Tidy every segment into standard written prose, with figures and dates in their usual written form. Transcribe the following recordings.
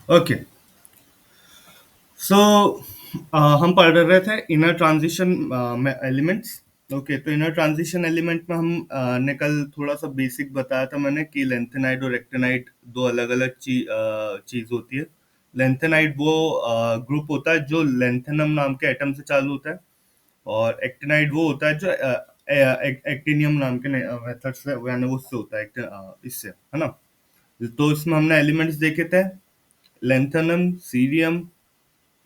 Okay, सो हम पढ़ रहे थे इनर ट्रांजिशन में एलिमेंट्स। ओके, तो इनर ट्रांजिशन एलिमेंट में हम ने कल थोड़ा सा बेसिक बताया था मैंने कि लेंथेनाइड और एक्टिनाइड दो अलग अलग चीज होती है। लेंथेनाइड वो ग्रुप होता है जो लेंथेनम नाम के एटम से चालू होता है, और एक्टिनाइड वो होता है जो एक्टिनियम नाम के मेथड से, यानी उससे होता है इससे, है ना। तो इसमें हमने एलिमेंट्स देखे थे: lanthanum, cerium,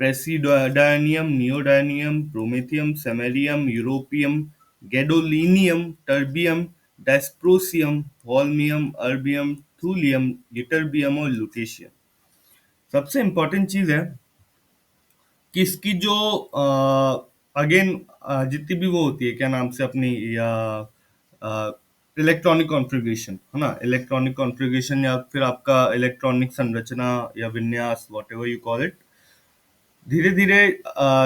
praseodymium, neodymium, promethium, samarium, europium, gadolinium, terbium, dysprosium, holmium, erbium, thulium, ytterbium और लुटेशियम। सबसे इंपॉर्टेंट चीज है कि इसकी जो अगेन जितनी भी वो होती है, क्या नाम से अपनी, या इलेक्ट्रॉनिक कॉन्फ़िगरेशन, है ना, इलेक्ट्रॉनिक कॉन्फ़िगरेशन या फिर आपका इलेक्ट्रॉनिक संरचना या विन्यास, what ever you call it, धीरे धीरे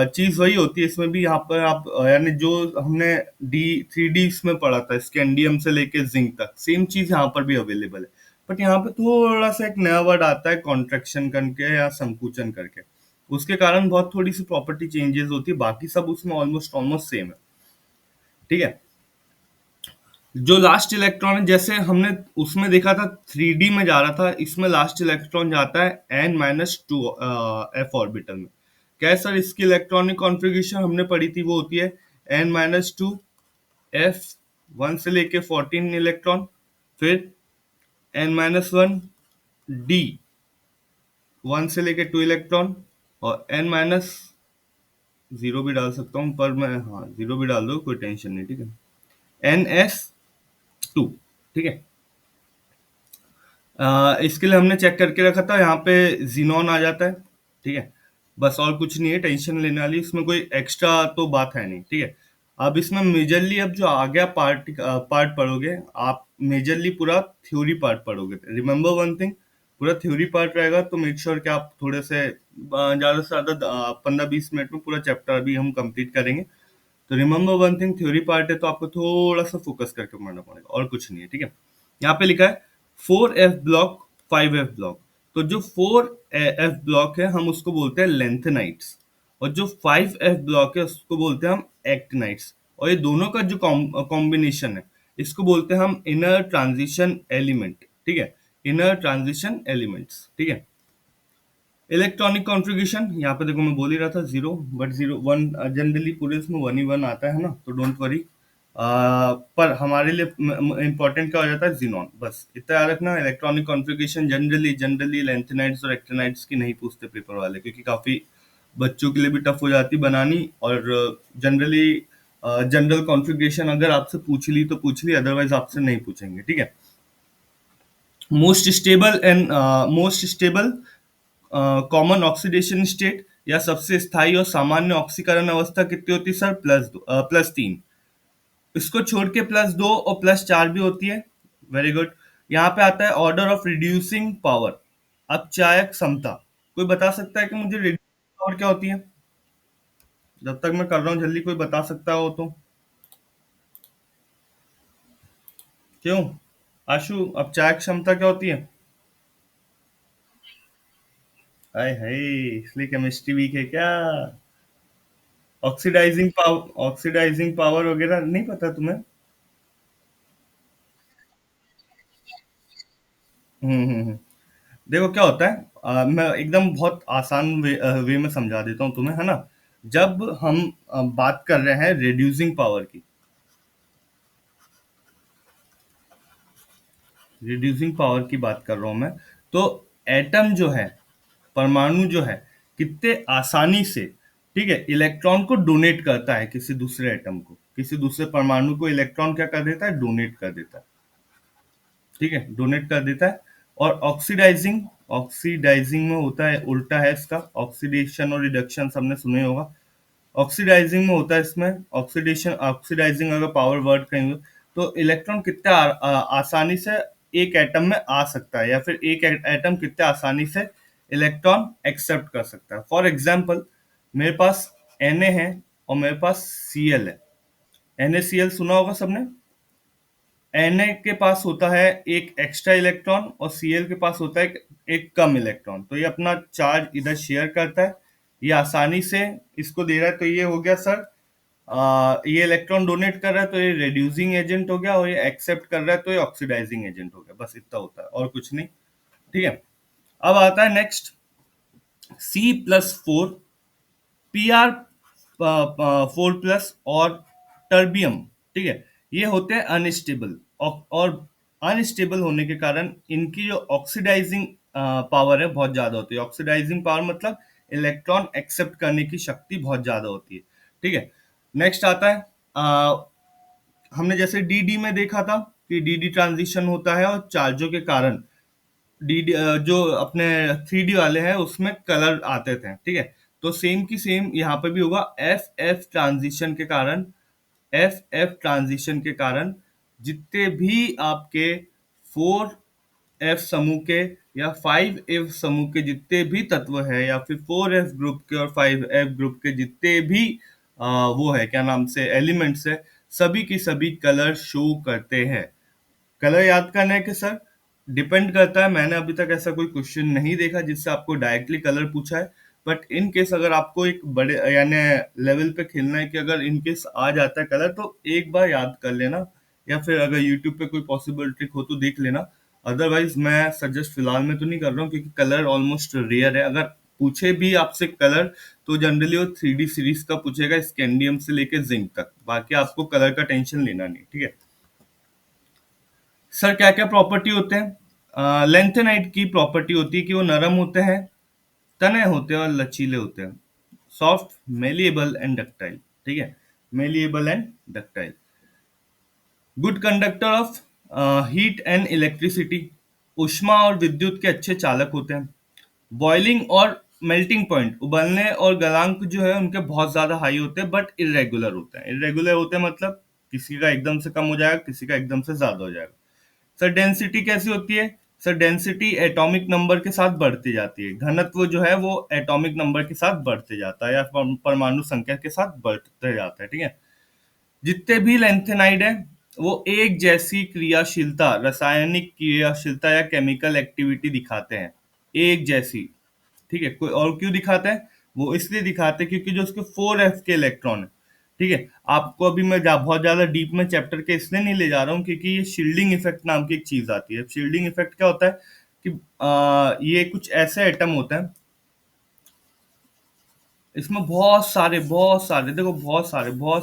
चीज वही होती है इसमें भी। यहाँ पर आप यानी जो हमने डी थ्री डी में पढ़ा था, स्कैंडियम से लेके जिंक तक, सेम चीज यहाँ पर भी अवेलेबल है। बट यहाँ पे थोड़ा सा एक नया वर्ड आता है, कॉन्ट्रैक्शन करके या संकुचन करके। उसके कारण बहुत थोड़ी सी प्रॉपर्टी चेंजेस होती है, बाकी सब उसमें ऑलमोस्ट ऑलमोस्ट सेम है। ठीक है। जो लास्ट इलेक्ट्रॉन है, जैसे हमने उसमें देखा था थ्री डी में जा रहा था, इसमें लास्ट इलेक्ट्रॉन जाता है n-2 f ऑर्बिटल में। क्या है सर, इसकी इलेक्ट्रॉनिक कॉन्फ़िगरेशन हमने पढ़ी थी, वो होती है n-2 f 1 से लेके 14 इलेक्ट्रॉन, फिर n-1 d 1 से लेके 2 इलेक्ट्रॉन, और n-0 भी डाल सकता हूँ, पर मैं, हाँ, 0 भी डाल दो, कोई टेंशन नहीं, ठीक है। ns2, ठीक है। इसके लिए हमने चेक करके रखा था, यहाँ पे जीनॉन आ जाता है, ठीक है। बस, और कुछ नहीं है टेंशन लेने वाली, इसमें कोई एक्स्ट्रा तो बात है नहीं, ठीक है। अब इसमें मेजरली, अब जो आ गया पार्ट पढ़ोगे आप, मेजरली पूरा थ्योरी पार्ट पढ़ोगे। रिमेंबर वन थिंग, पूरा थ्योरी पार्ट रहेगा, तो मेक श्योर कि आप थोड़े से ज्यादा से ज्यादा 15-20 मिनट में पूरा चैप्टर अभी हम कंप्लीट करेंगे। तो remember one thing, theory part है तो आपको थोड़ा सा फोकस करके पढ़ना पड़ेगा, और कुछ नहीं है, ठीक है। यहाँ पे लिखा है 4f ब्लॉक, 5f ब्लॉक। तो जो 4f ब्लॉक है हम उसको बोलते हैं लेंथेनाइट्स, और जो 5f ब्लॉक है उसको बोलते हैं हम एक्टिनाइट्स। और ये दोनों का जो कॉम्बिनेशन है, इसको बोलते हैं हम इनर ट्रांजिशन एलिमेंट, ठीक है। इनर ट्रांजिशन एलिमेंट्स, ठीक है। इलेक्ट्रॉनिक कॉन्फ़िगरेशन, यहाँ पे देखो मैं बोल ही रहा था zero, but zero one generally पूरे इसमें वन ही वन आता है ना, तो डोंट वरी। पर हमारे लिए इंपॉर्टेंट क्या हो जाता है, जीनॉन, बस इतना याद रखना। Electronic configuration generally generally lanthanides और एक्टिनाइड्स की नहीं पूछते पेपर वाले, क्योंकि काफी बच्चों के लिए भी टफ हो जाती बनानी, और जनरली जनरल कॉन्फ़िगरेशन अगर आपसे पूछ ली तो पूछ ली, अदरवाइज आपसे नहीं पूछेंगे, ठीक है। Most stable common oxidation state या सबसे स्थायी और सामान्य ऑक्सीकरण अवस्था कितनी होती है सर, +3। इसको छोड़ के +2 और +4 भी होती है। Very good. यहाँ पे आता है ऑर्डर ऑफ रिड्यूसिंग पावर, अपचायक क्षमता। कोई बता सकता है कि मुझे रिड्यूसिंग पावर क्या होती है? जब तक मैं कर रहा हूँ जल्दी, कोई बता सकता हो तो। क्यों आशु, अपचायक क्षमता क्या होती है? हाय हाय, इसलिए केमिस्ट्री वीक है क्या? ऑक्सीडाइजिंग पावर वगैरह नहीं पता तुम्हें? हम्म। देखो क्या होता है, मैं एकदम बहुत आसान वे में समझा देता हूँ तुम्हें, है ना। जब हम बात कर रहे हैं रिड्यूसिंग पावर की, रिड्यूसिंग पावर की बात कर रहा हूं मैं, तो एटम जो है, परमाणु जो है, कितने आसानी से, ठीक है, इलेक्ट्रॉन को डोनेट करता है किसी दूसरे एटम को, किसी दूसरे परमाणु को इलेक्ट्रॉन क्या कर देता है, डोनेट कर देता है, ठीक है, डोनेट कर देता है। और ऑक्सीडाइजिंग, ऑक्सीडाइजिंग में होता है उल्टा है इसका, ऑक्सीडेशन और रिडक्शन सबने सुने होगा। ऑक्सीडाइजिंग में होता है इसमें ऑक्सीडेशन, ऑक्सीडाइजिंग अगर पावर वर्ड कहेंगे, तो इलेक्ट्रॉन कितने आसानी से एक एटम में आ सकता है, या फिर एक एटम कितने आसानी से इलेक्ट्रॉन एक्सेप्ट कर सकता है। फॉर एग्जाम्पल, मेरे पास Na है और मेरे पास Cl है। NaCl सुना होगा सबने, Na के पास होता है एक एक्स्ट्रा इलेक्ट्रॉन और Cl के पास होता है एक कम इलेक्ट्रॉन, तो ये अपना चार्ज इधर शेयर करता है, ये आसानी से इसको दे रहा है, तो ये हो गया सर, ये इलेक्ट्रॉन डोनेट कर रहा है तो ये रिड्यूसिंग एजेंट हो गया, और ये एक्सेप्ट कर रहा है तो ये ऑक्सीडाइजिंग एजेंट हो गया, बस इतना होता है और कुछ नहीं। ठीक है, अब आता है नेक्स्ट C+4, Pr4+ और टर्बियम। ठीक है, ये होते हैं अनस्टेबल, और अनस्टेबल होने के कारण इनकी जो ऑक्सीडाइजिंग पावर है बहुत ज्यादा होती है। ऑक्सीडाइजिंग पावर मतलब इलेक्ट्रॉन एक्सेप्ट करने की शक्ति बहुत ज्यादा होती है। ठीक है, नेक्स्ट आता है, हमने जैसे डी में देखा था कि डी ट्रांजिशन होता है और चार्जों के कारण डी जो अपने 3D वाले हैं उसमें कलर आते थे। ठीक है, तो सेम की सेम यहाँ पे भी होगा, एफ एफ ट्रांजिशन के कारण जितने भी आपके 4F समूह के या 5F समूह के जितने भी तत्व है, या फिर 4F ग्रुप के और 5F ग्रुप के जितने भी वो है क्या नाम से एलिमेंट्स है, सभी की सभी कलर शो करते हैं। कलर याद करना है कि सर डिपेंड करता है, मैंने अभी तक ऐसा कोई क्वेश्चन नहीं देखा जिससे आपको डायरेक्टली कलर पूछा है, बट इन केस अगर आपको एक बड़े यानी लेवल पे खेलना है कि अगर इन केस आ जाता है कलर तो एक बार याद कर लेना, या फिर अगर यूट्यूब पे कोई पॉसिबल ट्रिक हो तो देख लेना। अदरवाइज मैं सजेस्ट फिलहाल में तो नहीं कर रहा हूँ, क्योंकि कलर ऑलमोस्ट रेयर है। अगर पूछे भी आपसे कलर तो जनरली वो 3D सीरीज का पूछेगा, स्कैंडियम से लेके जिंक तक, बाकी आपको कलर का टेंशन लेना नहीं। ठीक है सर, क्या क्या प्रॉपर्टी होते हैं? लेंथेनाइट की प्रॉपर्टी होती है कि वो नरम होते हैं, तने होते हैं और लचीले होते हैं, सॉफ्ट, मेलिएबल एंड डक्टाइल। ठीक है, malleable and ductile, good conductor of heat and electricity, ऊष्मा और विद्युत के अच्छे चालक होते हैं। बॉइलिंग और मेल्टिंग पॉइंट, उबलने और गलांक जो है उनके बहुत ज्यादा हाई होते हैं, बट इरेगुलर होते हैं। इरेगुलर होते हैं मतलब किसी का एकदम से कम हो जाएगा, किसी का एकदम से ज्यादा हो जाएगा। सर डेंसिटी कैसी होती है? सर डेंसिटी एटॉमिक नंबर के साथ बढ़ती जाती है, घनत्व जो है वो एटॉमिक नंबर के साथ बढ़ते जाता है या परमाणु संख्या के साथ बढ़ते जाता है। ठीक है, जितने भी लेंथेनाइड है वो एक जैसी क्रियाशीलता, रासायनिक क्रियाशीलता या केमिकल एक्टिविटी दिखाते हैं, एक जैसी। ठीक है, कोई और क्यों दिखाते हैं? वो इसलिए दिखाते हैं क्योंकि जो उसके 4F के इलेक्ट्रॉन है। ठीक है, आपको अभी मैं बहुत ज्यादा डीप में चैप्टर के इसलिए नहीं ले जा रहा हूँ क्योंकि ये शील्डिंग इफेक्ट नाम की एक चीज आती है। शील्डिंग इफेक्ट क्या होता है कि ये कुछ ऐसे एटम होते हैं, इसमें बहुत सारे देखो, बहुत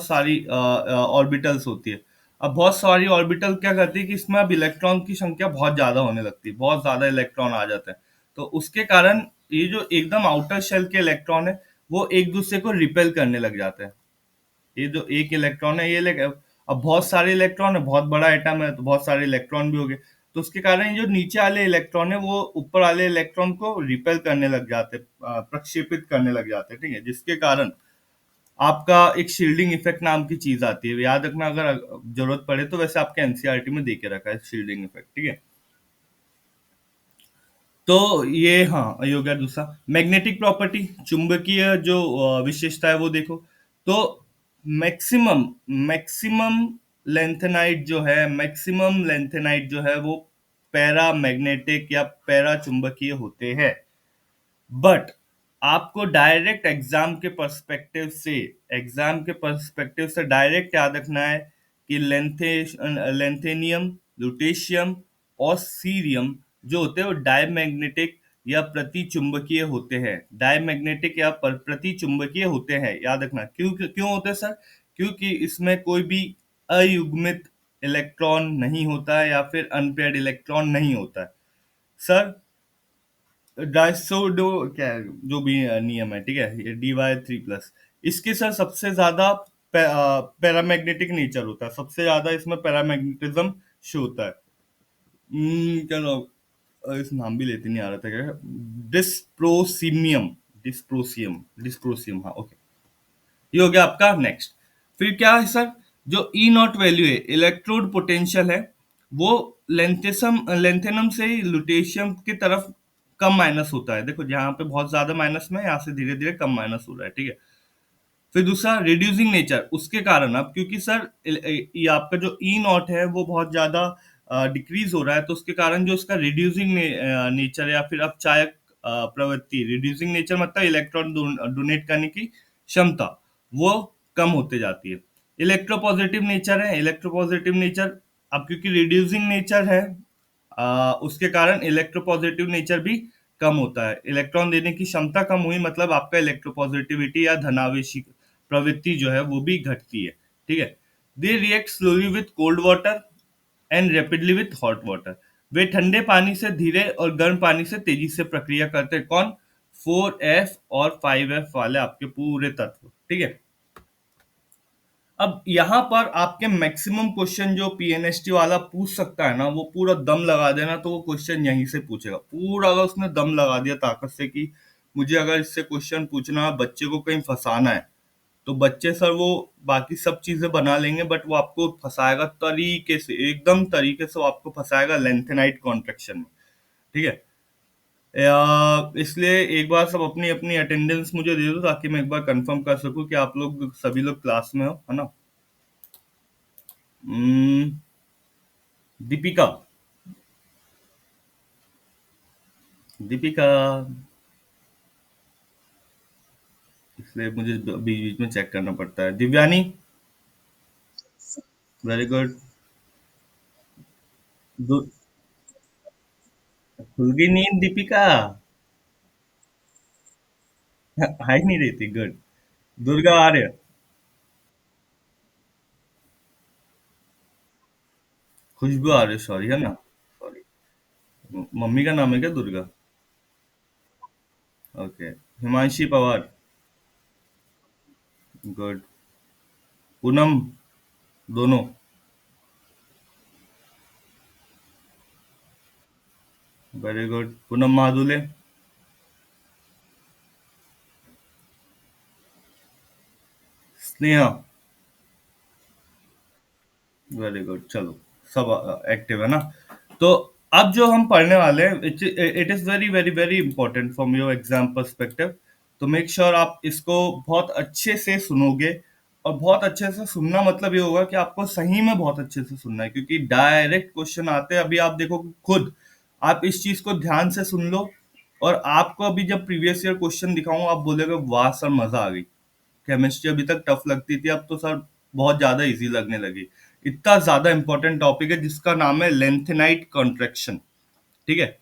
सारी ऑर्बिटल्स होती है। अब बहुत सारी ऑर्बिटल क्या करती है कि इसमें अब इलेक्ट्रॉन की संख्या बहुत ज्यादा होने लगती है, बहुत ज्यादा इलेक्ट्रॉन आ जाते हैं, तो उसके कारण ये जो एकदम आउटर शेल के इलेक्ट्रॉन है वो एक दूसरे को रिपेल करने लग जाते हैं। ये जो एक इलेक्ट्रॉन है अब बहुत सारे इलेक्ट्रॉन है, बहुत बड़ा एटम है तो बहुत सारे इलेक्ट्रॉन भी हो गए, तो उसके कारण ये जो नीचे वाले इलेक्ट्रॉन है वो ऊपर वाले इलेक्ट्रॉन को रिपेल करने लग जाते, प्रक्षेपित करने लग जाते हैं। ठीक है, जिसके कारण आपका एक शील्डिंग इफेक्ट नाम की चीज आती है, याद रखना अगर जरूरत पड़े तो। वैसे आपके एनसीईआरटी में दे के रखा है शील्डिंग इफेक्ट। ठीक है, तो ये हाँ ये हो गया दूसरा। मैग्नेटिक प्रॉपर्टी, चुंबकीय जो विशेषता है वो देखो, तो मैक्सिमम मैक्सिमम मैक्सिमम लेंथेनाइट जो है वो पैरा मैग्नेटिक या पैरा चुंबकीय होते हैं। बट आपको डायरेक्ट एग्जाम के पर्सपेक्टिव से डायरेक्ट याद रखना है कि लेंथेनियम, लुटेशियम और सीरियम जो होते हैं वो डायमैग्नेटिक या प्रतिचुंबकीय होते हैं। डायमैग्नेटिक या प्रतिचुंबकीय होते हैं, याद रखना। क्यों क्यों होते हैं सर? क्योंकि इसमें कोई भी अयुग्मित इलेक्ट्रॉन नहीं होता है या फिर अनपेयर्ड इलेक्ट्रॉन नहीं होता है सर। डाइसोडो क्या है, जो भी नियम है, ठीक है, ये Dy3+, इसके सर सबसे ज्यादा पैरामैग्नेटिक नेचर होता है, सबसे ज्यादा इसमें पैरामैग्नेटिज्म शो होता है। चलो, इस नाम भी लेते नहीं आ रहा था क्या, डिस्प्रोसीमियम, डिस्प्रोसियम, हाँ ओके, ये हो गया आपका नेक्स्ट। फिर क्या है सर, जो ई नॉट वैल्यू है, इलेक्ट्रोड पोटेंशियल है, वो लेंथेनम से ही लुटेशियम की तरफ कम माइनस होता है। देखो जहाँ पे बहुत ज्यादा माइनस में, यहाँ से धीरे धीरे कम माइनस हो रहा है। ठीक है, फिर दूसरा रिड्यूसिंग नेचर, उसके कारण अब क्योंकि सर ये आपका जो ई नॉट है वो बहुत ज्यादा डिक्रीज हो रहा है, तो उसके कारण जो उसका रिड्यूसिंग नेचर या फिर अपचायक प्रवृत्ति, रिड्यूसिंग नेचर मतलब इलेक्ट्रॉन डोनेट करने की क्षमता, वो कम होते जाती है। इलेक्ट्रोपॉजिटिव नेचर है, इलेक्ट्रोपॉजिटिव नेचर अब क्योंकि रिड्यूसिंग नेचर है, उसके कारण इलेक्ट्रोपॉजिटिव नेचर भी कम होता है। इलेक्ट्रॉन देने की क्षमता कम हुई मतलब आपका इलेक्ट्रोपॉजिटिविटी या धनावेशी प्रवृत्ति जो है वो भी घटती है। ठीक है। They react slowly with cold water and rapidly with hot water. वे ठंडे पानी से धीरे और गर्म पानी से तेजी से प्रक्रिया करते हैं। कौन? 4F और 5F वाले आपके पूरे तत्व। ठीक है। अब यहाँ पर आपके मैक्सिमम क्वेश्चन जो पीएनएसटी वाला पूछ सकता है ना, वो पूरा दम लगा देना, तो वो क्वेश्चन यहीं से पूछेगा पूरा। अगर उसने दम लगा दिया ताकत से कि मुझे अगर इससे क्वेश्चन पूछना है, बच्चे को कहीं फंसाना है, तो बच्चे सर वो बाकी सब चीजें बना लेंगे, बट वो आपको फंसाएगा तरीके से, एकदम तरीके से वो आपको फंसाएगा लेंथेनाइट कॉन्ट्रैक्शन में। ठीक है। इसलिए एक बार सब अपनी अपनी अटेंडेंस मुझे दे दो ताकि मैं एक बार कंफर्म कर सकूं कि आप लोग सभी लोग क्लास में हो, है ना। हम्म, दीपिका। दीपिका। इसलिए मुझे बीच बीच में चेक करना पड़ता है। दिव्यानी। Very good. खुल गई नींद दीपिका। हाई नहीं रही थी, गुड। दुर्गा आर्य। खुशबू आर्य, सॉरी, है ना। सॉरी। मम्मी का नाम है क्या दुर्गा? ओके। हिमांशी पवार। गुड। पूनम। दोनों। Very good. Poonam Madule. Sneha. Very good, चलो सब एक्टिव है ना। तो अब जो हम पढ़ने वाले हैं, it is very very very important from your exam perspective. तो मेक श्योर आप इसको बहुत अच्छे से सुनोगे। और बहुत अच्छे से सुनना मतलब ये होगा कि आपको सही में बहुत अच्छे से सुनना है, क्योंकि डायरेक्ट क्वेश्चन आते हैं। अभी आप देखो खुद, आप इस चीज को ध्यान से सुन लो, और आपको अभी जब प्रीवियस ईयर क्वेश्चन दिखाऊं आप बोलोगे वाह सर मजा आ गई। केमिस्ट्री अभी तक टफ लगती थी, अब तो सर बहुत ज्यादा इजी लगने लगी। इतना ज्यादा इंपॉर्टेंट टॉपिक है जिसका नाम है लेंथेनाइट कॉन्ट्रैक्शन। ठीक है।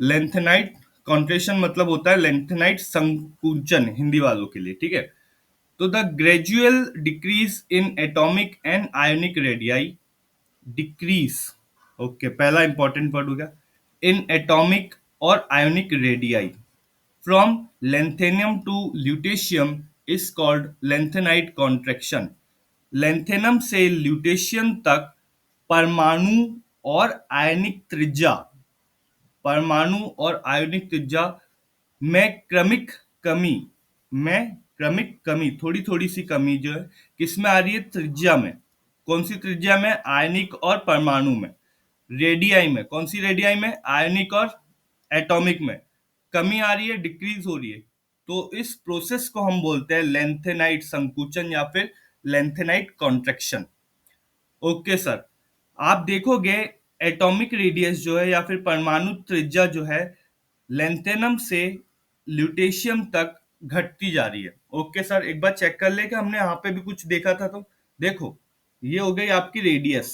लेंथेनाइट कॉन्ट्रैक्शन मतलब होता है लेंथेनाइट संकुचन हिंदी वालों के लिए। ठीक है। तो the gradual decrease in atomic and ionic radii, decrease, okay, पहला इंपॉर्टेंट वर्ड हो गया, इन एटॉमिक और ionic radii from lanthanum to lutetium is called lanthanide contraction. Lanthanum से ल्यूटेशियम तक परमाणु और आयनिक त्रिज्या, परमाणु और आयनिक त्रिज्या में क्रमिक कमी, में क्रमिक कमी, थोड़ी थोड़ी सी कमी जो है किसमें आ रही है? त्रिज्या में। कौन सी त्रिज्या में? आयनिक और परमाणु में। रेडियाई में, कौन सी रेडियाई में? आयनिक और एटॉमिक में कमी आ रही है, डिक्रीज हो रही है। तो इस प्रोसेस को हम बोलते हैं लेंथेनाइट संकुचन या फिर लेंथेनाइट कॉन्ट्रैक्शन। Okay sir. आप देखोगे एटॉमिक रेडियस जो है या फिर परमाणु त्रिज्या जो है लेंथेनम से ल्यूटेशियम तक घटती जा रही है। ओके सर, एक बार चेक कर ले कि हमने यहाँ पे भी कुछ देखा था। तो देखो, ये हो गई आपकी रेडियस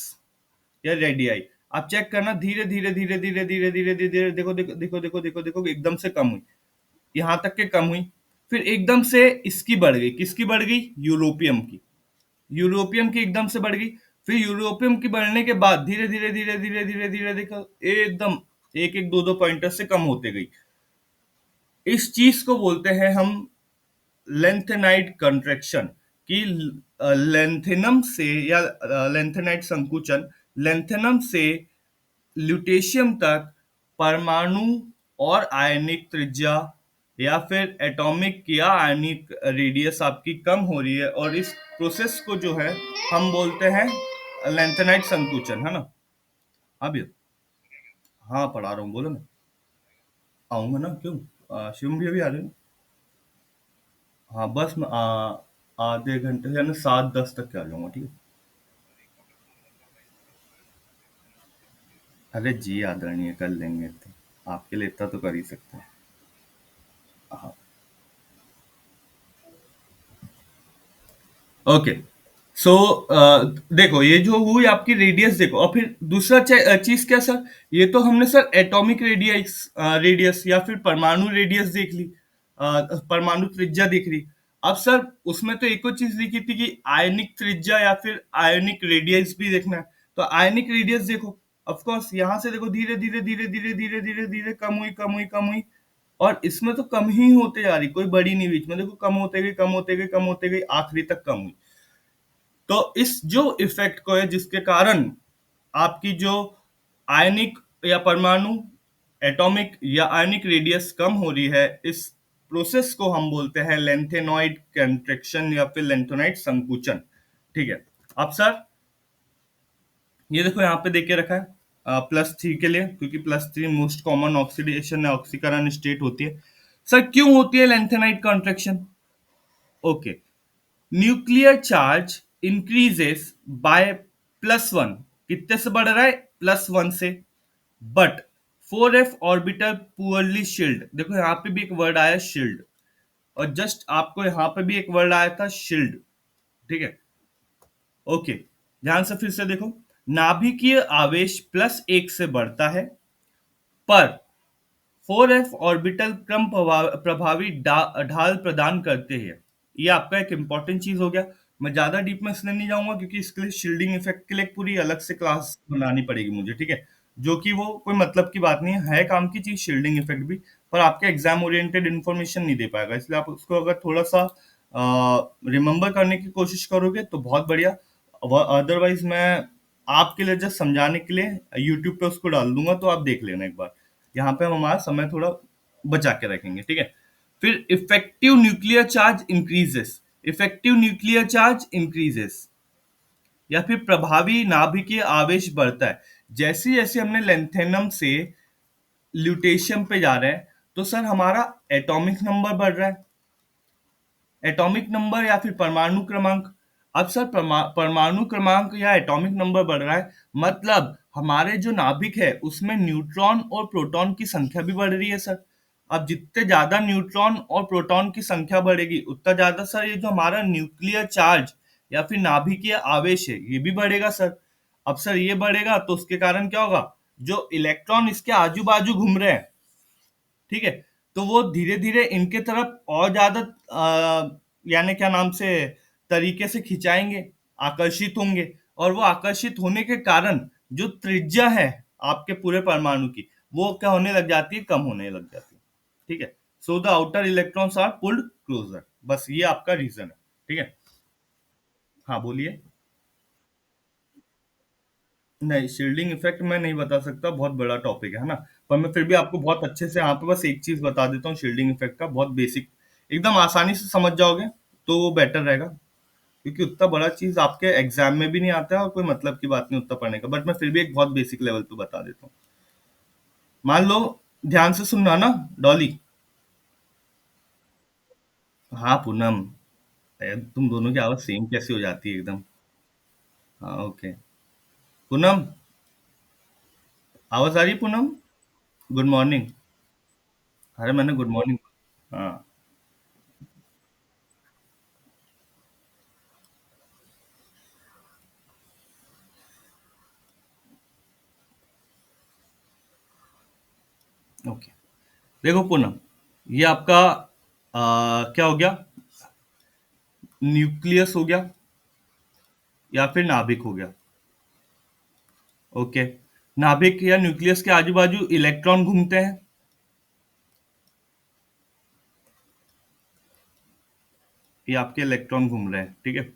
या रेडियाई। आप चेक करना, धीरे धीरे धीरे धीरे धीरे धीरे धीरे धीरे, देखो देखो देखो देखो देखो देखो, एकदम से कम हुई, यहाँ तक के कम हुई। फिर एकदम से इसकी बढ़ गई, किसकी बढ़ गई? यूरोपियम की। यूरोपियम की एकदम से बढ़ गई। फिर यूरोपियम की बढ़ने के बाद धीरे धीरे धीरे धीरे धीरे धीरे देखो एकदम एक एक दो दो पॉइंटर से कम होते गई। इस चीज को बोलते हैं हम लेंथेनाइट कंट्रैक्शन, कि लेंथेनम से या लेंथेनाइट संकुचन, लेंथेनम से ल्यूटेशियम तक परमाणु और आयनिक त्रिज्या या फिर एटॉमिक या आयनिक रेडियस आपकी कम हो रही है, और इस प्रोसेस को जो है हम बोलते हैं लेंथेनाइट संकुचन, है ना। अब ये, हाँ पढ़ा रहा हूँ, बोलो ना। आऊंगा ना, क्यों? शिवम भी अभी आ रहे हैं। हाँ बस आधे घंटे से यानी 7:10 तक के आ जाऊंगा, ठीक है। अरे जी आदरणीय, कर लेंगे तो। आपके लिए इतना तो कर ही सकते हैं। हाँ। ओके। सो देखो ये जो हुई आपकी रेडियस देखो, और फिर दूसरा चीज क्या सर, ये तो हमने सर एटॉमिक रेडियस रेडियस या फिर परमाणु रेडियस देख ली, परमाणु त्रिज्या देख ली। अब सर उसमें तो एक और चीज लिखी थी कि आयनिक त्रिज्या या फिर आयनिक रेडियस भी देखना है। तो आयनिक रेडियस देखो, ऑफ कोर्स यहां से देखो धीरे धीरे धीरे धीरे धीरे धीरे धीरे कम हुई कम हुई कम हुई, और इसमें तो कम ही होते जा रही, कोई बड़ी नहीं, बीच में देखो कम होते गई कम होते गई कम होते गई, आखिरी तक कम हुई। तो इस जो इफेक्ट को है जिसके कारण आपकी जो आयनिक या परमाणु एटॉमिक या आयनिक रेडियस कम हो रही है, इस प्रोसेस को हम बोलते हैं लेंथेनॉइड कंट्रैक्शन या फिर लेंथेनॉइड संकुचन। ठीक है। अब सर ये देखो यहाँ पे देख के रखा है +3 के लिए, क्योंकि +3 मोस्ट कॉमन ऑक्सीडेशन या ऑक्सीकरण स्टेट होती है। सर क्यों होती है lanthanide contraction? Okay. Nuclear charge increases by +1। कितने से बढ़ रहा है? +1 से। But 4f orbital poorly shield, देखो यहाँ पे भी एक वर्ड आया शील्ड, और जस्ट आपको यहाँ पे भी एक वर्ड आया था शील्ड। ठीक है। ओके। ध्यान से फिर से देखो, नाभिकीय आवेश +1 से बढ़ता है, पर 4f ऑर्बिटल क्रम प्रभावी ढाल प्रदान करते हैं। ये आपका एक इंपॉर्टेंट चीज हो गया। मैं ज्यादा डीप में इसलिए नहीं जाऊंगा क्योंकि इसके लिए शील्डिंग इफेक्ट के लिए एक पूरी अलग से क्लास बनानी पड़ेगी मुझे, ठीक है। जो कि वो कोई मतलब की बात नहीं है काम की चीज शील्डिंग इफेक्ट भी, पर आपके एग्जाम ओरिएंटेड इन्फॉर्मेशन नहीं दे पाएगा, इसलिए आप उसको अगर थोड़ा सा रिमेम्बर करने की कोशिश करोगे तो बहुत बढ़िया। अदरवाइज मैं आपके लिए जस्ट समझाने के लिए यूट्यूब पे उसको डाल दूंगा, तो आप देख लेना एक बार। यहाँ पे हम हमारा समय थोड़ा बचा के रखेंगे, ठीक है। फिर effective nuclear charge increases, effective nuclear charge increases या फिर प्रभावी नाभिकीय आवेश बढ़ता है। जैसे जैसे हमने लेंथेनम से ल्यूटेशियम पे जा रहे हैं, तो सर हमारा एटॉमिक नंबर बढ़ रहा है, एटॉमिक नंबर या फिर परमाणु क्रमांक। अब सर परमाणु क्रमांक या एटॉमिक नंबर बढ़ रहा है, मतलब हमारे जो नाभिक है उसमें न्यूट्रॉन और प्रोटॉन की संख्या भी बढ़ रही है सर। अब जितने ज्यादा न्यूट्रॉन और प्रोटॉन की संख्या बढ़ेगी, उतना ज्यादा सर ये जो हमारा न्यूक्लियर चार्ज या फिर नाभिकीय आवेश है ये भी बढ़ेगा सर। अब सर ये बढ़ेगा तो उसके कारण क्या होगा, जो इलेक्ट्रॉन इसके आजू बाजू घूम रहे हैं, ठीक है, तो वो धीरे धीरे इनके तरफ और ज्यादा यानी क्या नाम से तरीके से खिंचाएंगे, आकर्षित होंगे, और वो आकर्षित होने के कारण जो त्रिज्या है आपके पूरे परमाणु की, वो क्या होने लग जाती है, कम होने लग जाती है। ठीक है। So the outer electrons are pulled closer, बस ये आपका रीजन है। ठीक है। हाँ बोलिए। नहीं, शील्डिंग इफेक्ट मैं नहीं बता सकता, बहुत बड़ा टॉपिक है ना। पर मैं फिर भी आपको बहुत अच्छे से यहाँ पे बस एक चीज बता देता हूँ शील्डिंग इफेक्ट का, बहुत बेसिक, एकदम आसानी से समझ जाओगे तो वो बेटर रहेगा। क्योंकि उतना बड़ा चीज आपके एग्जाम में भी नहीं आता है और कोई मतलब की बात नहीं उतना पढ़ने का, बट मैं फिर भी एक बहुत बेसिक लेवल पे बता देता हूँ। मान लो, ध्यान से सुनना ना डॉली। हाँ पूनम। तुम दोनों की आवाज सेम कैसे हो जाती है एकदम। हाँ ओके। पूनम, आवाज आ रही है पूनम? Good morning. अरे मैंने गुड मॉर्निंग। हाँ। ओके। देखो पूनम, ये आपका क्या हो गया, न्यूक्लियस हो गया या फिर नाभिक हो गया। ओके। नाभिक या न्यूक्लियस के आजू बाजू इलेक्ट्रॉन घूमते हैं, ये आपके इलेक्ट्रॉन घूम रहे हैं, ठीक है।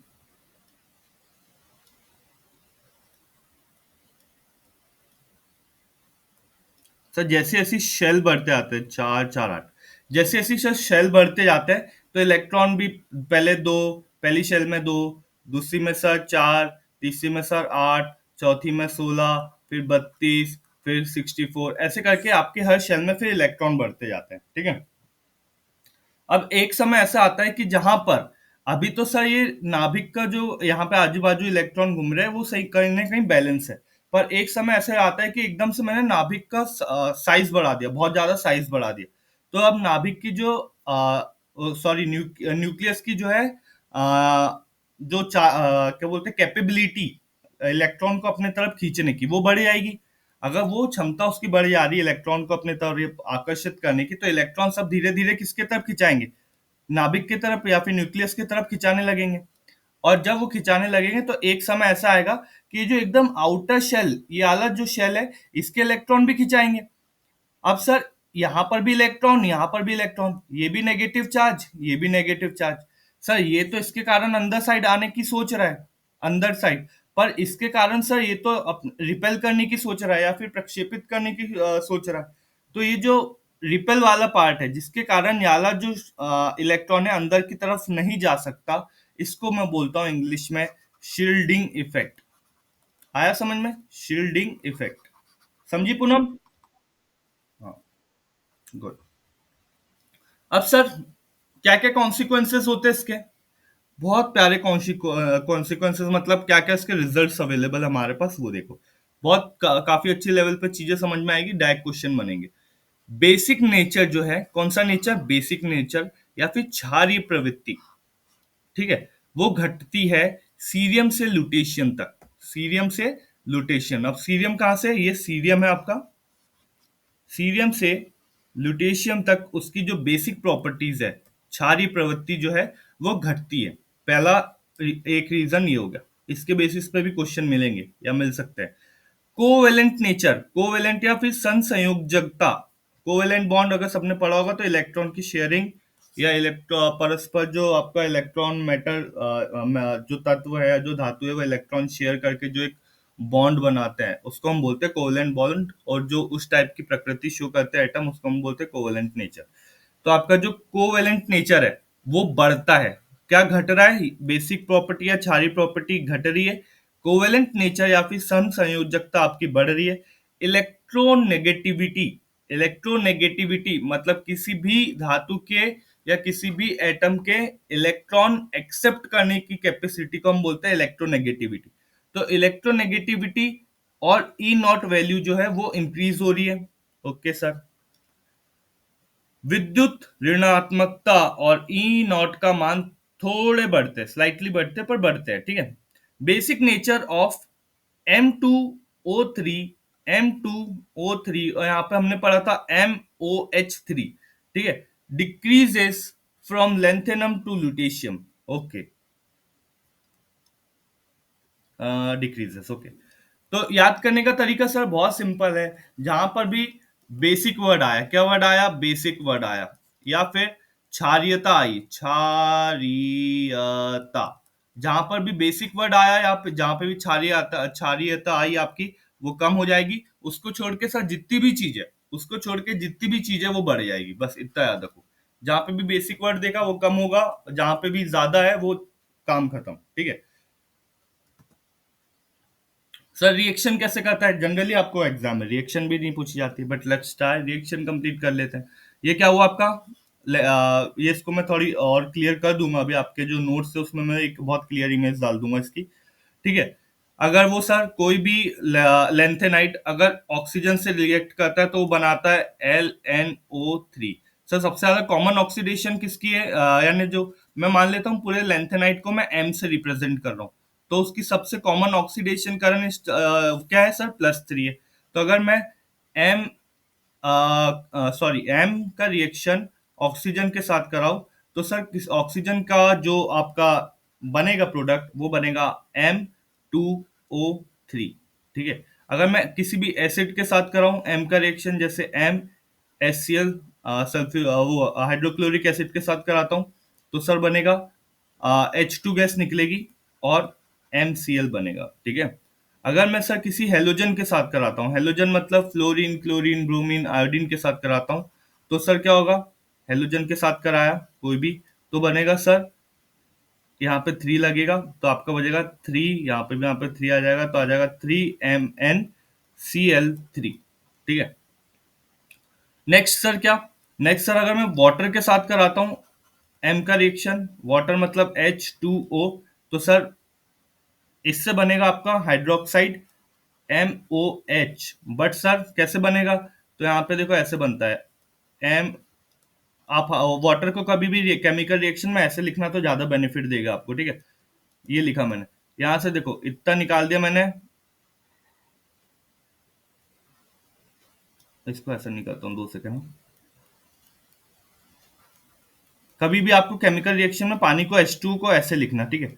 सर जैसे जैसे शेल बढ़ते आते हैं, 4 4 8, जैसे जैसे सर शेल बढ़ते जाते हैं, तो इलेक्ट्रॉन भी पहले दो, पहली शेल में दो, दूसरी में सर 4, तीसरी में सर 8, चौथी में 16, फिर 32, फिर 64, ऐसे करके आपके हर शेल में फिर इलेक्ट्रॉन बढ़ते जाते हैं, ठीक है। अब एक समय ऐसा आता है कि जहां पर अभी तो सर ये नाभिक का जो यहाँ पे आजू बाजू इलेक्ट्रॉन घूम रहे हैं वो सही कहीं ना कहीं बैलेंस है। पर एक समय ऐसे आता है कि एकदम से मैंने नाभिक का साइज बढ़ा दिया, बहुत ज्यादा साइज बढ़ा दिया। तो अब नाभिक की जो सॉरी न्यूक्लियस की जो है क्या बोलते हैं कैपेबिलिटी इलेक्ट्रॉन को अपने तरफ खींचने की, वो बढ़ जाएगी। अगर वो क्षमता उसकी बढ़ जा रही है इलेक्ट्रॉन को अपने तरफ आकर्षित करने की, तो इलेक्ट्रॉन सब धीरे धीरे किसके तरफ खिंचाएंगे, नाभिक की तरफ या फिर न्यूक्लियस की तरफ खिंचाने लगेंगे। और जब वो खिंचाने लगेंगे तो एक समय ऐसा आएगा कि ये जो एकदम आउटर शेल, ये आला जो शेल है, इसके इलेक्ट्रॉन भी खिंचाएंगे। अब सर यहां पर भी इलेक्ट्रॉन, यहां पर भी इलेक्ट्रॉन, ये भी नेगेटिव चार्ज, ये भी नेगेटिव चार्ज। सर ये तो इसके कारण अंदर साइड आने की सोच रहा है, अंदर साइड। पर इसके कारण सर ये तो रिपेल करने की सोच रहा है या फिर प्रक्षेपित करने की सोच रहा है। तो ये जो रिपेल वाला पार्ट है जिसके कारण याला जो इलेक्ट्रॉन है अंदर की तरफ नहीं जा सकता, इसको मैं बोलता हूं इंग्लिश में शील्डिंग इफेक्ट। आया समझ में, शील्डिंग इफेक्ट। समझी पूनम? हाँ, गुड। अब सर क्या क्या कॉन्सिक्वेंसेस होते हैं इसके, बहुत प्यारे कॉन्सिक्वेंसेस, मतलब क्या क्या इसके रिजल्ट्स अवेलेबल हमारे पास, वो देखो। काफी अच्छी लेवल पे चीजें समझ में आएगी, डायरेक्ट क्वेश्चन बनेंगे। बेसिक नेचर जो है, कौन सा नेचर, बेसिक नेचर या फिर क्षारीय प्रवृत्ति, ठीक है, वो घटती है सीरियम से लुटेशियम तक। सीरियम से लुटेशियम, अब सीरियम कहां से है, ये सीरियम है आपका। सीरियम से लुटेशियम तक उसकी जो बेसिक प्रॉपर्टीज है, क्षारीय प्रवृत्ति जो है वो घटती है। पहला एक रीजन ये हो गया, इसके बेसिस पे भी क्वेश्चन मिलेंगे या मिल सकते हैं। कोवेलेंट नेचर, कोवेलेंट या फिर संसंयोजकता। कोवेलेंट बॉन्ड अगर सबने पढ़ा होगा तो इलेक्ट्रॉन की शेयरिंग या इलेक्ट्रॉन परस्पर जो आपका इलेक्ट्रॉन मैटर जो तत्व है, जो धातु है, वो इलेक्ट्रॉन शेयर करके जो एक बॉन्ड बनाते हैं उसको हम बोलते हैं कोवेलेंट बॉन्ड। और जो उस टाइप की प्रकृति शो करते हैं एटम, उसको हम बोलते हैं कोवेलेंट नेचर। तो आपका जो कोवेलेंट नेचर है वो बढ़ता है। क्या घट रहा है, बेसिक प्रॉपर्टी या क्षारीय प्रॉपर्टी घट रही है। कोवेलेंट नेचर या फिर सम संयोजकता आपकी बढ़ रही है। इलेक्ट्रोनेगेटिविटी, इलेक्ट्रोनेगेटिविटी मतलब किसी भी धातु के या किसी भी एटम के इलेक्ट्रॉन एक्सेप्ट करने की कैपेसिटी को हम बोलते हैं इलेक्ट्रोनेगेटिविटी। तो इलेक्ट्रोनेगेटिविटी और ई नॉट वैल्यू जो है वो इंक्रीज हो रही है। Okay sir. विद्युत ऋणात्मकता और ई नॉट का मान थोड़े बढ़ते हैं, स्लाइटली बढ़ते हैं, पर बढ़ते हैं, ठीक है। Basic nature of M2O3, M2O3 और यहाँ पे हमने पढ़ा था MOH3, ठीक है, decreases from lanthanum to lutetium. Okay, decreases, okay. तो याद करने का तरीका सर बहुत सिंपल है। जहां पर भी बेसिक वर्ड आया, क्या वर्ड आया, बेसिक वर्ड आया, या फिर क्षारीयता आई, क्षारीयता, जहां पर भी बेसिक वर्ड आया या फिर जहां पे भी क्षारीयता क्षारीयता आई आपकी, वो कम हो जाएगी। उसको छोड़ के सर जितनी भी चीज है, उसको छोड़ के जितनी भी चीज है वो बढ़ जाएगी, बस इतना याद रखो। जहां पे भी बेसिक वर्ड देखा वो कम होगा, जहां पे भी ज्यादा है वो काम खत्म, ठीक है। सर रिएक्शन कैसे करता है, जनरली आपको एग्जाम में रिएक्शन भी नहीं पूछी जाती, but let's try reaction complete कर लेते हैं। ये क्या हुआ आपका, ये इसको मैं थोड़ी और क्लियर कर दूंगा, अभी आपके जो नोट्स है उसमें मैं एक बहुत क्लियर इमेज डाल दूंगा इसकी, ठीक है। अगर वो सर कोई भी लेंथेनाइट अगर ऑक्सीजन से रिएक्ट करता है तो वो बनाता है LNO3। सर सबसे ज्यादा कॉमन ऑक्सीडेशन किसकी है, यानी जो मैं मान लेता हूँ पूरे लेंथेनाइट को मैं M से रिप्रेजेंट कर रहा हूँ, तो उसकी सबसे कॉमन ऑक्सीडेशन करंट क्या है सर, +3 है। तो अगर मैं एम एम का रिएक्शन ऑक्सीजन के साथ कराऊं, तो सर किस ऑक्सीजन का जो आपका बनेगा प्रोडक्ट वो बनेगा M2O3, ठीक है। अगर मैं किसी भी एसिड के साथ कराऊं एम का रिएक्शन, जैसे MHCl, सल्फ्यू वो हाइड्रोक्लोरिक एसिड के साथ कराता हूं, तो सर बनेगा H2 गैस निकलेगी और MCl बनेगा, ठीक है। अगर मैं सर किसी हेलोजन के साथ कराता हूँ, हेलोजन मतलब फ्लोरीन, क्लोरीन, ब्रोमीन, आयोडीन के साथ कराता हूँ, तो सर क्या होगा, हेलोजन के साथ कराया कोई भी, तो बनेगा सर यहाँ पे 3 लगेगा, तो आपका बचेगा 3, यहाँ पे 3 आ जाएगा, तो आ जाएगा 3MnCl3, ठीक है। नेक्स्ट सर क्या, नेक्स्ट सर अगर मैं वाटर के साथ कराता हूँ, एम का रिएक्शन, वाटर मतलब H2O, तो सर इससे बनेगा आपका हाइड्रोक्साइड MOH। बट सर कैसे बनेगा, तो यहाँ पे देखो ऐसे बनता है एम। आप वाटर को कभी भी केमिकल रिएक्शन में ऐसे लिखना तो ज्यादा बेनिफिट देगा आपको, ठीक है। ये लिखा मैंने, यहां से देखो इतना निकाल दिया मैंने, इसको ऐसे निकालता हूँ 2 सेकंड। कभी भी आपको केमिकल रिएक्शन में पानी को H2 को ऐसे लिखना, ठीक है।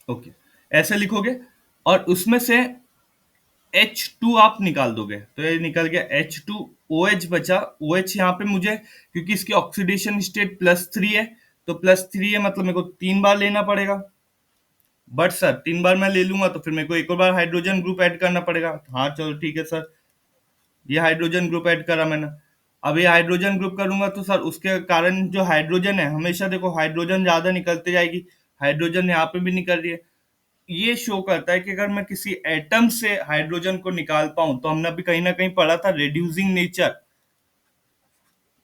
ओके, ऐसे लिखोगे और उसमें से H2 आप निकाल दोगे, तो ये निकल गया H2OH बचा। OH यहाँ पे मुझे, क्योंकि इसकी ऑक्सीडेशन स्टेट +3 है, तो +3 है मतलब मेरे को 3 बार लेना पड़ेगा। बट सर 3 बार मैं ले लूंगा तो फिर मेरे को एक और बार हाइड्रोजन ग्रुप ऐड करना पड़ेगा। हाँ चलो ठीक है सर, ये हाइड्रोजन ग्रुप ऐड करा मैंने। अब ये हाइड्रोजन ग्रुप करूंगा तो सर उसके कारण जो हाइड्रोजन है, हमेशा देखो हाइड्रोजन ज्यादा निकलते जाएगी, हाइड्रोजन यहाँ पे भी निकल रही है। ये शो करता है कि अगर मैं किसी एटम से हाइड्रोजन को निकाल पाऊं, तो हमने अभी कहीं ना कहीं पढ़ा था रेड्यूसिंग नेचर।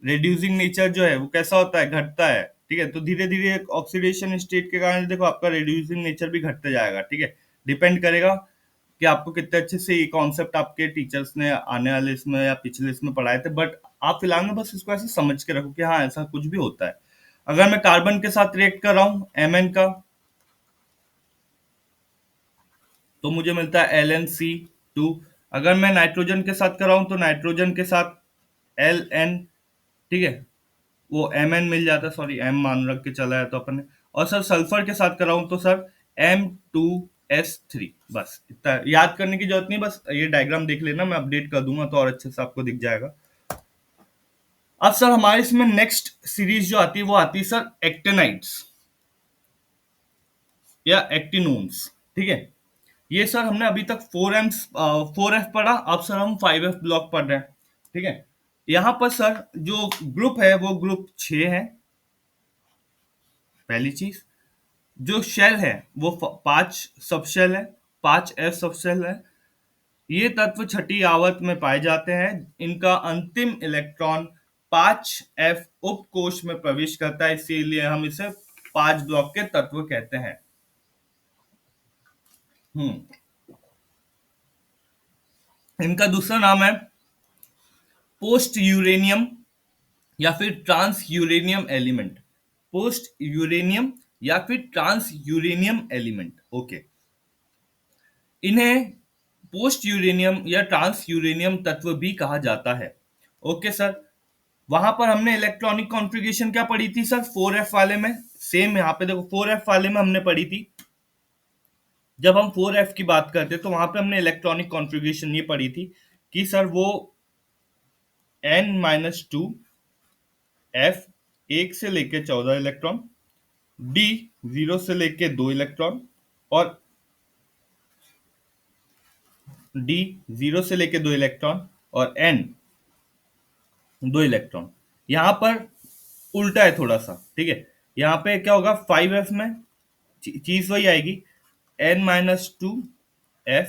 रेड्यूसिंग नेचर जो है वो कैसा होता है, घटता है, ठीक है। तो धीरे धीरे ऑक्सीडेशन स्टेट के कारण देखो आपका रेड्यूसिंग नेचर भी घटते जाएगा, ठीक है। डिपेंड करेगा कि आपको कितने अच्छे से ये कॉन्सेप्ट आपके टीचर्स ने आने वाले इसमें या पिछले इसमें पढ़ाए थे। बट आप फिलहाल में बस इसको ऐसे समझ के रखो कि हाँ ऐसा कुछ भी होता है। अगर मैं कार्बन के साथ रिएक्ट कर रहा हूँ Mn का, तो मुझे मिलता है LnC2। अगर मैं नाइट्रोजन के साथ कर रहा हूँ तो नाइट्रोजन के साथ Ln, ठीक है, वो Mn मिल जाता है, सॉरी M मान रख के चला है तो अपन ने। और सर सल्फर के साथ कर रहा हूँ तो सर M2S3। बस इतना याद करने की जरूरत नहीं, बस ये डायग्राम देख लेना, मैं अपडेट कर दूंगा तो और अच्छे से आपको दिख जाएगा। अब सर हमारे इसमें नेक्स्ट सीरीज जो आती है वो आती है सर एक्टेनाइट्स या एक्टिनोन्स, ठीक है। ये सर हमने अभी तक 4F पढ़ा, अब सर हम 5F ब्लॉक पढ़ रहे हैं, ठीक है। यहाँ पर सर जो ग्रुप है वो ग्रुप 6 है, पहली चीज। जो शेल है वो 5 सब शेल है, 5F सब शेल है। ये तत्व छठी आवर्त में पाए जाते हैं। इनका अंतिम इलेक्ट्रॉन 5F उपकोष में प्रवेश करता है, इसीलिए हम इसे 5 ब्लॉक के तत्व कहते हैं। हम्म इनका दूसरा नाम है पोस्ट यूरेनियम या फिर trans uranium element. Post uranium या फिर ट्रांस यूरेनियम एलिमेंट, ओके। इन्हें पोस्ट यूरेनियम या ट्रांस यूरेनियम तत्व भी कहा जाता है, ओके सर। वहां पर हमने इलेक्ट्रॉनिक कॉन्फ़िगरेशन क्या पढ़ी थी सर 4F वाले में, सेम यहाँ पे देखो 4F वाले में हमने पढ़ी थी। जब हम 4F की बात करते तो वहां पे हमने इलेक्ट्रॉनिक कॉन्फ़िगरेशन ये पढ़ी थी कि सर वो N-2 F 1 से लेके 14 इलेक्ट्रॉन, D 0 से लेके 2 इलेक्ट्रॉन, और D 0 से लेके 2 इलेक्ट्रॉन, और N 2 इलेक्ट्रॉन। यहाँ पर उल्टा है थोड़ा सा, ठीक है। यहाँ पे क्या होगा 5F में चीज वही आएगी, N-2 F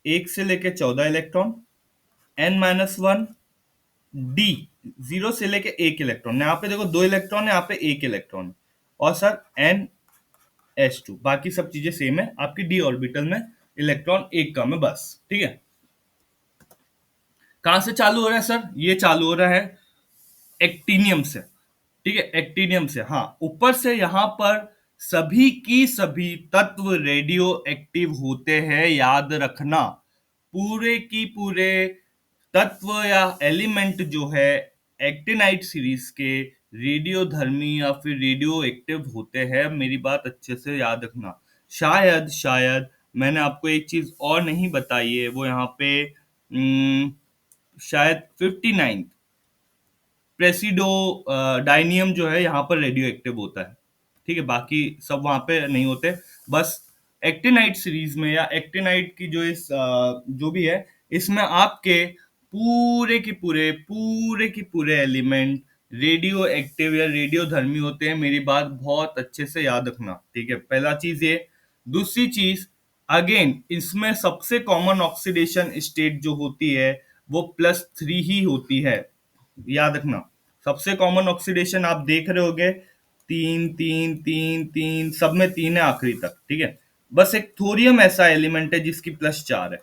1 से लेके 14 इलेक्ट्रॉन, N-1 D 0 से लेके 1 इलेक्ट्रॉन। यहाँ पे देखो 2 इलेक्ट्रॉन है, यहाँ पे 1 इलेक्ट्रॉन, और सर NH2। बाकी सब चीजें सेम है, आपकी डी ऑर्बिटल में इलेक्ट्रॉन एक कम है बस, ठीक है। कहां से चालू हो रहा है सर, ये चालू हो रहा है एक्टिनियम से, ठीक है, एक्टिनियम से। हाँ, ऊपर से यहां पर सभी की सभी तत्व रेडियो एक्टिव होते हैं, याद रखना। पूरे की पूरे तत्व या एलिमेंट जो है एक्टिनाइट सीरीज के रेडियोधर्मी या फिर रेडियो एक्टिव होते हैं, मेरी बात अच्छे से याद रखना। शायद शायद मैंने आपको एक चीज और नहीं बताई है, वो यहाँ पे शायद 59 प्रेसिडो डायनियम जो है यहाँ पर रेडियो एक्टिव होता है, ठीक है। बाकी सब वहां पे नहीं होते। बस एक्टिनाइट सीरीज में या एक्टिनाइट की जो जो भी है, इसमें आपके पूरे के पूरे एलिमेंट रेडियो एक्टिव या रेडियो धर्मी होते हैं, मेरी बात बहुत अच्छे से याद रखना, ठीक है। पहला चीज ये। दूसरी चीज, अगेन इसमें सबसे कॉमन ऑक्सीडेशन स्टेट जो होती है वो +3 ही होती है, याद रखना। सबसे कॉमन ऑक्सीडेशन आप देख रहे होगे, 3 3 3 3, सब में 3 है आखिरी तक, ठीक है। बस एक थोरियम ऐसा एलिमेंट है जिसकी +4 है,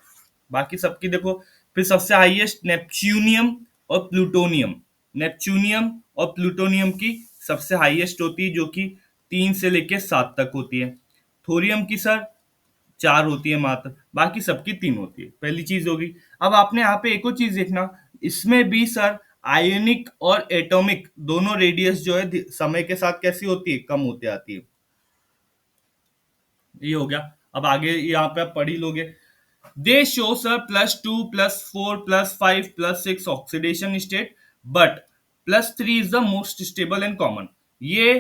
बाकी सबकी देखो। फिर सबसे हाईएस्ट नेपच्यूनियम और प्लूटोनियम। नेपच्यूनियम और प्लूटोनियम की सबसे हाईएस्ट होती है, जो कि 3 से लेके 7 तक होती है। थोरियम की सर 4 होती है मात्र, बाकी सबकी 3 होती है। पहली चीज होगी। अब आपने यहाँ पे एक और चीज देखना, इसमें भी सर आयोनिक और एटॉमिक दोनों रेडियस जो है समय के साथ कैसी होती है, कम होते आती है। ये हो गया। अब आगे यहाँ पे आप पढ़ ही लोगे। दे show sir +2 +4 +5 +6 oxidation state, but +3 is the most stable and common. ये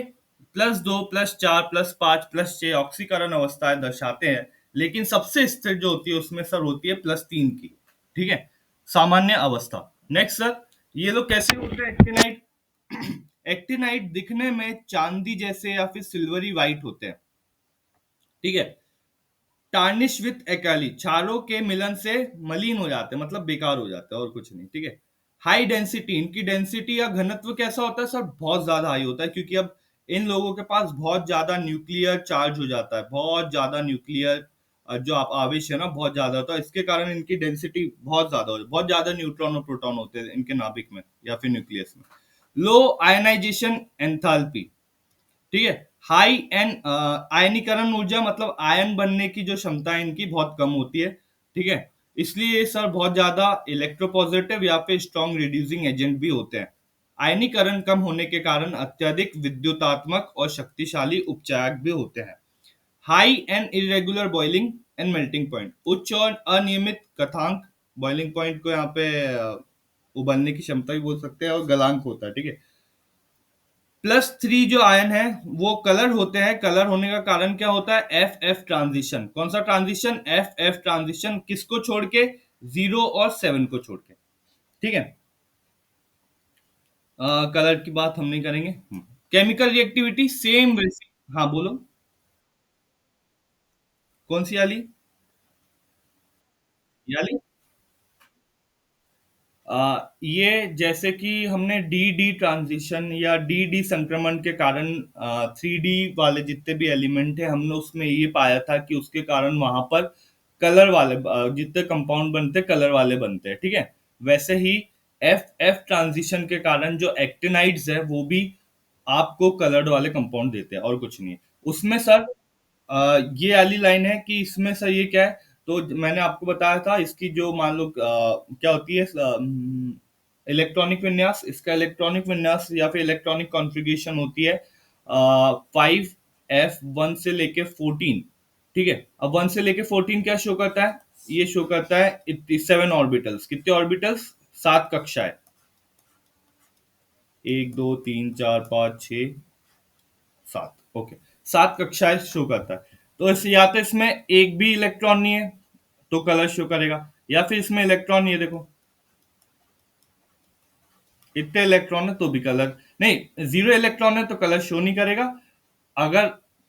+2 +4 +5 +6 ऑक्सीकरण अवस्थाएं दर्शाते हैं, लेकिन सबसे स्थिर जो होती है उसमें सर होती है +3 की, ठीक है, सामान्य अवस्था। नेक्स्ट सर, ये लोग कैसे होते हैं एक्टिनाइट? एक्टिनाइट दिखने में चांदी जैसे या फिर सिल्वरी व्हाइट होते हैं, ठीक है। टार्निश विथ एकाली, क्षारों के मिलन से मलिन हो जाते हैं, मतलब बेकार हो जाते हैं, और कुछ नहीं, ठीक है। हाई डेंसिटी, इनकी डेंसिटी या घनत्व कैसा होता है सर? बहुत ज्यादा हाई होता है, क्योंकि अब इन लोगों के पास बहुत ज्यादा न्यूक्लियर चार्ज हो जाता है, बहुत ज्यादा न्यूक्लियर जो आप आवेश है ना बहुत ज्यादा होता है, इसके कारण इनकी डेंसिटी बहुत ज्यादा होती है, बहुत ज्यादा न्यूट्रॉन और प्रोटॉन होते हैं इनके नाभिक में या फिर न्यूक्लियस में। लो आयनाइजेशन एंथैल्पी, ठीक है। हाई एन आयनीकरण ऊर्जा, मतलब आयन बनने की जो क्षमता है इनकी बहुत कम होती है, ठीक है। इसलिए ये सर बहुत ज्यादा इलेक्ट्रोपॉजिटिव या फिर स्ट्रॉन्ग रिड्यूसिंग एजेंट भी होते हैं। आयनीकरण कम होने के कारण अत्यधिक विद्युतात्मक और शक्तिशाली उपचायक भी होते हैं। High and irregular boiling and melting point, उच्च और अनियमित कथांक, बॉइलिंग पॉइंट को यहाँ पे उबलने की क्षमता भी बोल सकते हैं, और गलांक होता है, ठीक है। +3 जो आयन है वो कलर होते हैं। कलर होने का कारण क्या होता है? F F transition. कौन सा ट्रांजिशन? F F transition. किसको छोड़ के? 0 और 7 को छोड़ के, ठीक है। कलर की बात हम नहीं करेंगे। केमिकल रिएक्टिविटी सेम वैसी। हाँ बोलो। कौन सी वाली? ये वाली? ये जैसे कि हमने डी डी ट्रांजिशन या डी डी संक्रमण के कारण 3D वाले जितने भी एलिमेंट है, हमने उसमें ये पाया था कि उसके कारण वहां पर कलर वाले जितने कंपाउंड बनते कलर वाले बनते हैं, ठीक है। वैसे ही एफ एफ ट्रांजिशन के कारण जो एक्टिनाइड्स है वो भी आपको कलर्ड वाले कंपाउंड देते हैं, और कुछ नहीं है उसमें सर। ये वाली लाइन है कि इसमें सर ये क्या है, तो मैंने आपको बताया था इसकी जो मान लो क्या होती है इलेक्ट्रॉनिक विन्यास, इसका इलेक्ट्रॉनिक विन्यास या फिर इलेक्ट्रॉनिक कॉन्फ़िगरेशन होती है 5f1 से लेके 14, ठीक है। अब 1 से लेके 14 क्या शो करता है? ये शो करता है 7 ऑर्बिटल्स। कितने ऑर्बिटल्स? 7 कक्षाएं। 1 2 3 4 5 6 7, ओके। 7 कक्षाएं शो करता है। तो इस या तो इसमें एक भी इलेक्ट्रॉन नहीं है तो कलर शो करेगा, या फिर इसमें इलेक्ट्रॉन नहीं है, देखो इतने इलेक्ट्रॉन है तो भी कलर नहीं, 0 इलेक्ट्रॉन है तो कलर शो नहीं करेगा। अगर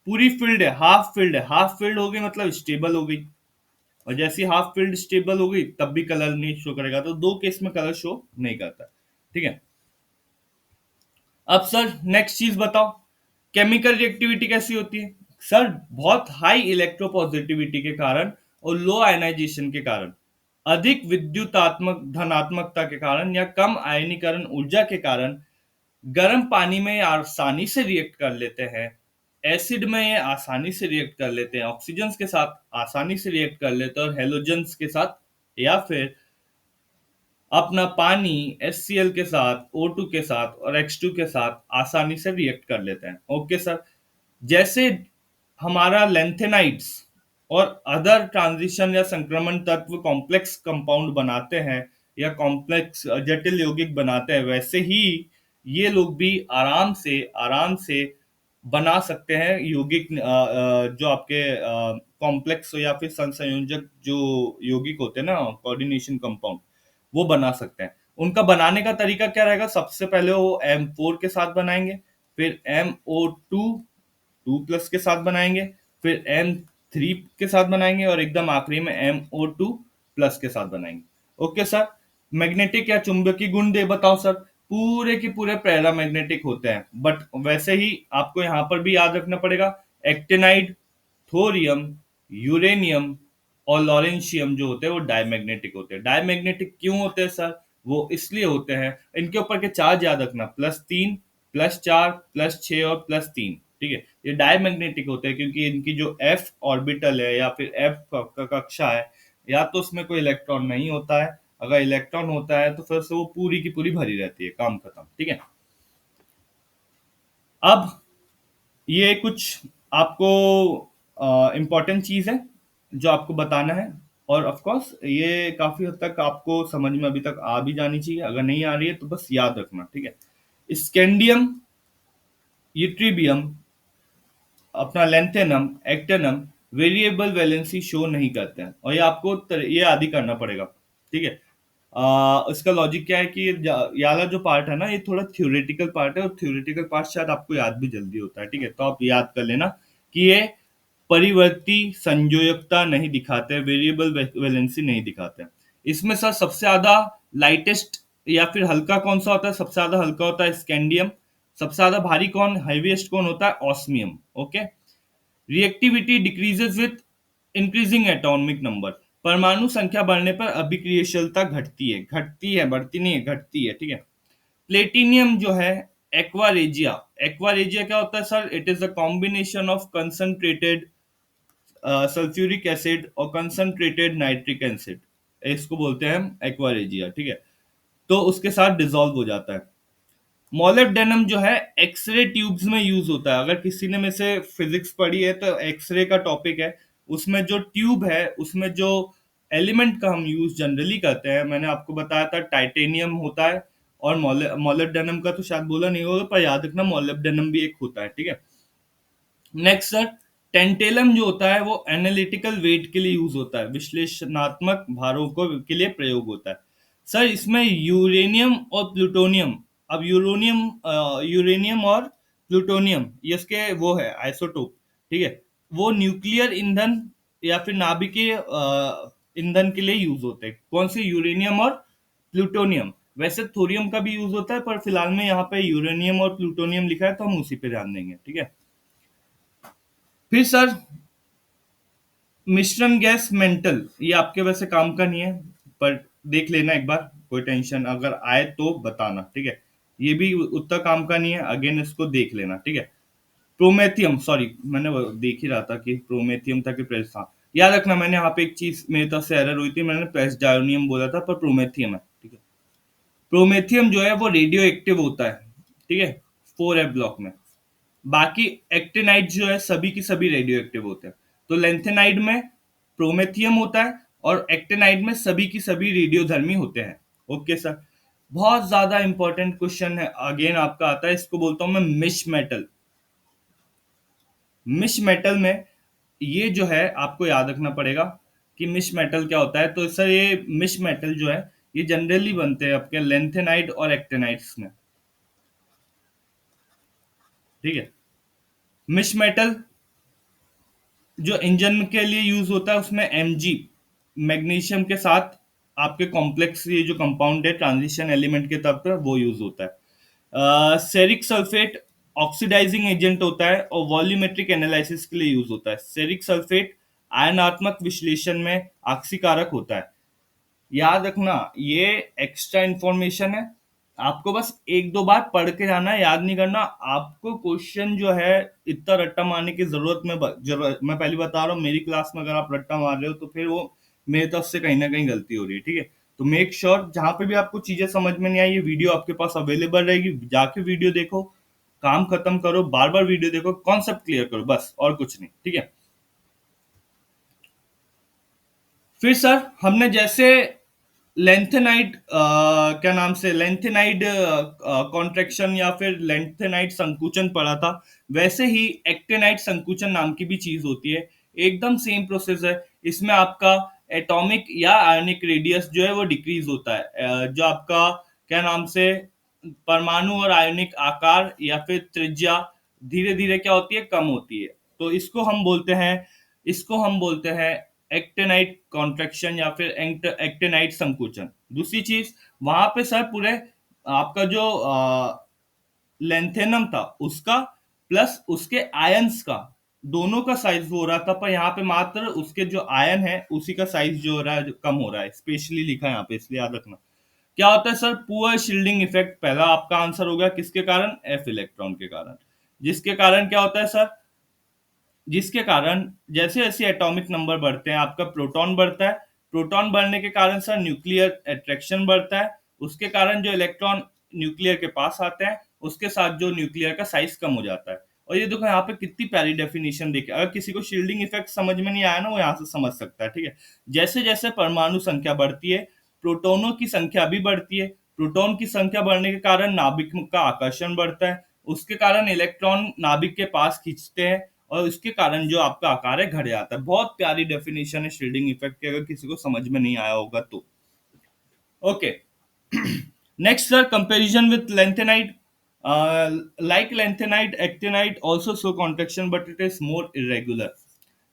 पूरी फील्ड है, हाफ फील्ड है, हाफ फील्ड हो गई मतलब स्टेबल हो गई, और जैसी हाफ फील्ड स्टेबल हो गई तब भी कलर नहीं शो करेगा। तो दो केस में कलर शो नहीं करता, ठीक है। अब सर नेक्स्ट चीज बताओ, केमिकल रिएक्टिविटी कैसी होती है? सर बहुत हाई इलेक्ट्रोपॉजिटिविटी के कारण और लो आयनाइजेशन के कारण, अधिक विद्युतात्मक धनात्मकता के कारण या कम आयनीकरण ऊर्जा के कारण गर्म पानी में ये आसानी से रिएक्ट कर लेते हैं, एसिड में ये आसानी से रिएक्ट कर लेते हैं, ऑक्सीजन के साथ आसानी से रिएक्ट कर लेते हैं, और हेलोजन्स के साथ या फिर अपना पानी HCl के साथ, O2 के साथ और H2 के साथ आसानी से रिएक्ट कर लेते हैं। Okay sir. जैसे हमारा लेंथेनाइड्स और अदर ट्रांजिशन या संक्रमण तत्व कॉम्प्लेक्स कंपाउंड बनाते हैं या कॉम्प्लेक्स जटिल यौगिक बनाते हैं, वैसे ही ये लोग भी आराम से बना सकते हैं यौगिक, जो आपके कॉम्प्लेक्स या फिर संयोजक जो यौगिक होते हैं ना, कोऑर्डिनेशन कंपाउंड, वो बना सकते हैं। उनका बनाने का तरीका क्या रहेगा? सबसे पहले वो M4 के साथ बनाएंगे, फिर MO2 2+ के साथ बनाएंगे, फिर M3 के साथ बनाएंगे, और एकदम आखिरी में MO2+ के साथ बनाएंगे। Okay sir. मैग्नेटिक या चुंबकीय गुण दे बताओ सर। पूरे के पूरे पैरामैग्नेटिक होते हैं। बट वैसे ही आपको यहाँ पर भी याद रखना पड़ेगा, एक्टिनाइड, थोरियम, यूरेनियम और लॉरेंशियम जो होते हैं वो डायमैग्नेटिक होते हैं। डायमैग्नेटिक क्यों होते हैं सर? वो इसलिए होते हैं, इनके ऊपर के चार्ज याद रखना, +3, +4, +6 और +3। ठीक है, ये डायमैग्नेटिक होते हैं क्योंकि इनकी जो एफ ऑर्बिटल है या फिर एफ कक्षा है, या तो उसमें कोई इलेक्ट्रॉन नहीं होता है, अगर इलेक्ट्रॉन होता है तो फिर से वो पूरी की पूरी भरी रहती है, काम खत्म। ठीक है, अब ये कुछ आपको इम्पोर्टेंट चीज है जो आपको बताना है, और ऑफ कोर्स ये काफी हद तक आपको समझ में अभी तक आ भी जानी चाहिए, अगर नहीं आ रही है तो बस याद रखना। ठीक है, स्कैंडियम, यूट्रिबियम, अपना लेंथेनम, एक्टेनम वेरिएबल वैलेंसी शो नहीं करते हैं, और ये आपको ये आदि करना पड़ेगा। ठीक है, इसका लॉजिक क्या है कि ये वाला जो पार्ट है ना, ये थोड़ा थ्योरेटिकल पार्ट है, और थ्योरेटिकल पार्ट शायद आपको याद भी जल्दी होता है। ठीक है, तो आप याद कर लेना कि ये परिवर्ती संयोजकता नहीं दिखाते, वेरिएबल वैलेंसी नहीं दिखाते। इसमें सर सबसे ज्यादा लाइटेस्ट या फिर हल्का कौन सा होता है? सबसे ज्यादा हल्का होता है स्कैंडियम। सबसे ज्यादा भारी कौन, हैवीएस्ट कौन होता है? Osmium. Okay, reactivity decreases with increasing atomic number. परमाणु संख्या बढ़ने पर अभिक्रियाशीलता घटती है, बढ़ती नहीं है, घटती है। ठीक है, प्लेटिनियम जो है, एक्वारेजिया। एक्वारेजिया क्या होता है sir? It is a combination of concentrated sulphuric acid और कंसंट्रेटेड नाइट्रिक एसिड, इसको बोलते हैं हम एक्वारेजिया। ठीक है, तो उसके साथ डिसॉल्व हो जाता है। मोलिब्डेनम जो है एक्सरे ट्यूब्स में यूज होता है। अगर किसी ने में से फिजिक्स पढ़ी है तो एक्सरे का टॉपिक है, उसमें जो ट्यूब है उसमें जो एलिमेंट का हम यूज जनरली करते हैं, मैंने आपको बताया था टाइटेनियम होता है, और मोलिब्डेनम का तो शायद बोला नहीं होगा, पर याद रखना मोलिब्डेनम भी एक होता है। ठीक है, नेक्स्ट सर, टेंटेलम जो होता है वो एनालिटिकल वेट के लिए यूज होता है, विश्लेषणात्मक भारों को के लिए प्रयोग होता है। सर इसमें यूरेनियम और प्लूटोनियम, अब यूरेनियम और प्लूटोनियम ये इसके वो है आइसोटोप। ठीक है, वो न्यूक्लियर ईंधन या फिर नाभिकीय ईंधन के लिए यूज होते हैं। कौन से? यूरेनियम और प्लूटोनियम। वैसे थोरियम का भी यूज होता है, पर फिलहाल में यहाँ पे यूरेनियम और प्लूटोनियम लिखा है तो हम उसी पे ध्यान देंगे। ठीक है, फिर सर मिश्रण गैस मेंटल, ये आपके वैसे काम का नहीं है, पर देख लेना एक बार, कोई टेंशन अगर आए तो बताना। ठीक है, ये भी उतना काम का नहीं है, अगेन इसको देख लेना। ठीक है, प्रोमेथियम, सॉरी मैंने वो देख ही रहा था कि प्रोमेथियम था कि प्रेस था। याद रखना, मैंने यहाँ पे एक चीज मेरी तरफ से एरर हुई थी, मैंने प्रेस डायोनियम बोला था पर प्रोमेथियम है। ठीक है, प्रोमेथियम जो है वो रेडियो एक्टिव होता है। ठीक है, 4F ब्लॉक में। बाकी एक्टिनाइड जो है सभी की सभी रेडियो एक्टिव होते हैं। तो लेंथेनाइड में प्रोमेथियम होता है, और एक्टिनाइड में सभी की सभी रेडियोधर्मी होते हैं। ओके सर, बहुत ज्यादा इंपॉर्टेंट क्वेश्चन है, अगेन आपका आता है, इसको बोलता हूं मैं मिश मेटल। मिश मेटल में ये जो है आपको याद रखना पड़ेगा कि मिश मेटल क्या होता है। तो सर ये मिश मेटल जो है ये जनरली बनते हैं आपके लेंथेनाइड और एक्टिनाइड्स में। ठीक है, मिश मेटल जो इंजन के लिए यूज होता है उसमें Mg, मैग्नीशियम के साथ आपके कॉम्प्लेक्स ये जो कंपाउंड है ट्रांजिशन एलिमेंट के तौर पर वो यूज होता है। सेरिक सल्फेट ऑक्सीडाइजिंग एजेंट होता है और वॉल्यूमेट्रिक एनालिसिस के लिए यूज होता है। सेरिक सल्फेट आयनात्मक विश्लेषण में आक्सीकारक होता है। याद रखना ये एक्स्ट्रा इंफॉर्मेशन है, आपको बस एक दो बार पढ़ के जाना है, याद नहीं करना। आपको क्वेश्चन जो है इतना रट्टा मारने की जरूरत में जरूरत, मैं पहले बता रहा हूँ, मेरी क्लास में अगर आप रट्टा मार रहे हो तो फिर वो मेरी तरफ से कहीं ना कहीं गलती हो रही है। ठीक है, तो मेक श्योर जहां पे भी आपको चीजें समझ में नहीं आई, ये वीडियो आपके पास अवेलेबल रहेगी, जाके वीडियो देखो, काम खत्म करो, बार बार वीडियो देखो, कॉन्सेप्ट क्लियर करो, बस और कुछ नहीं। ठीक है, फिर सर हमने जैसे लेंथेनाइड क्या नाम से लेंथेनाइड कॉन्ट्रैक्शन या फिर लेंथेनाइड संकुचन पढ़ा था, वैसे ही एक्टेनाइड संकुचन नाम की भी चीज होती है। एकदम सेम प्रोसेस है, इसमें आपका एटॉमिक या आयनिक रेडियस जो है वो डिक्रीज होता है। जो आपका क्या नाम से परमाणु और आयनिक आकार या फिर त्रिज्या धीरे धीरे क्या होती है, कम होती है। तो इसको हम बोलते हैं एक्टेनाइट कॉन्ट्रैक्शन या फिर एक्टेनाइट संकुचन। दूसरी चीज, वहां पे सर पूरे आपका जो लेंथेनम था उसका प्लस उसके आयंस का, दोनों का साइज हो रहा था, पर यहाँ पे मात्र उसके जो आयन है उसी का साइज जो हो रहा है, जो कम हो रहा है, स्पेशली लिखा है यहाँ पे, इसलिए याद रखना। क्या होता है सर? पुअर शील्डिंग इफेक्ट पहला आपका आंसर हो गया, किसके कारण? एफ इलेक्ट्रॉन के कारण। जिसके कारण क्या होता है सर? जिसके कारण जैसे जैसे एटॉमिक नंबर बढ़ते हैं आपका प्रोटॉन बढ़ता है, प्रोटॉन बढ़ने के कारण सर न्यूक्लियर अट्रैक्शन बढ़ता है, उसके कारण जो इलेक्ट्रॉन न्यूक्लियर के पास आते हैं उसके साथ जो न्यूक्लियर का साइज कम हो जाता है। और ये देखो यहाँ पे कितनी प्यारी डेफिनेशन देखिए, अगर किसी को शील्डिंग इफेक्ट समझ में नहीं आया ना, वो यहाँ से समझ सकता है, ठीक है। जैसे जैसे परमाणु संख्या बढ़ती है प्रोटोनों की संख्या भी बढ़ती है, प्रोटॉन की संख्या बढ़ने के कारण नाभिक का आकर्षण बढ़ता है, उसके कारण इलेक्ट्रॉन नाभिक के पास खींचते हैं और इसके कारण जो आपका आकार है घट जाता है। बहुत प्यारी डेफिनेशन है शील्डिंग इफेक्ट की, अगर किसी को समझ में नहीं आया होगा तो। Okay, next sir, comparison with lanthanide. Like lanthanide, actinide also show contraction but it is more irregular.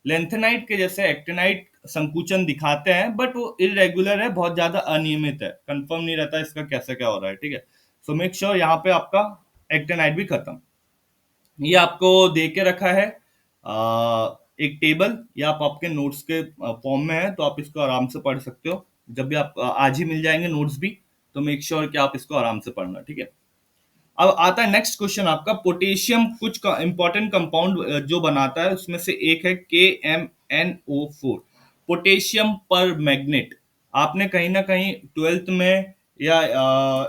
lanthanide के जैसे actinide संकुचन दिखाते हैं बट वो irregular है, बहुत ज्यादा अनियमित है, कंफर्म नहीं रहता इसका कैसे क्या हो रहा है, ठीक है। सो मेक श्योर यहाँ पे आपका actinide भी खत्म। ये आपको दे के रखा है एक टेबल, या आप आपके नोट्स के फॉर्म में है तो आप इसको आराम से पढ़ सकते हो। जब भी आप आज ही मिल जाएंगे नोट्स भी, तो मेक श्योर कि आप इसको आराम से पढ़ना, ठीक है। अब आता है नेक्स्ट क्वेश्चन आपका, पोटेशियम कुछ इंपॉर्टेंट कंपाउंड जो बनाता है उसमें से एक है KMnO4, पोटेशियम पर मैग्नेट। आपने कहीं ना कहीं ट्वेल्थ में या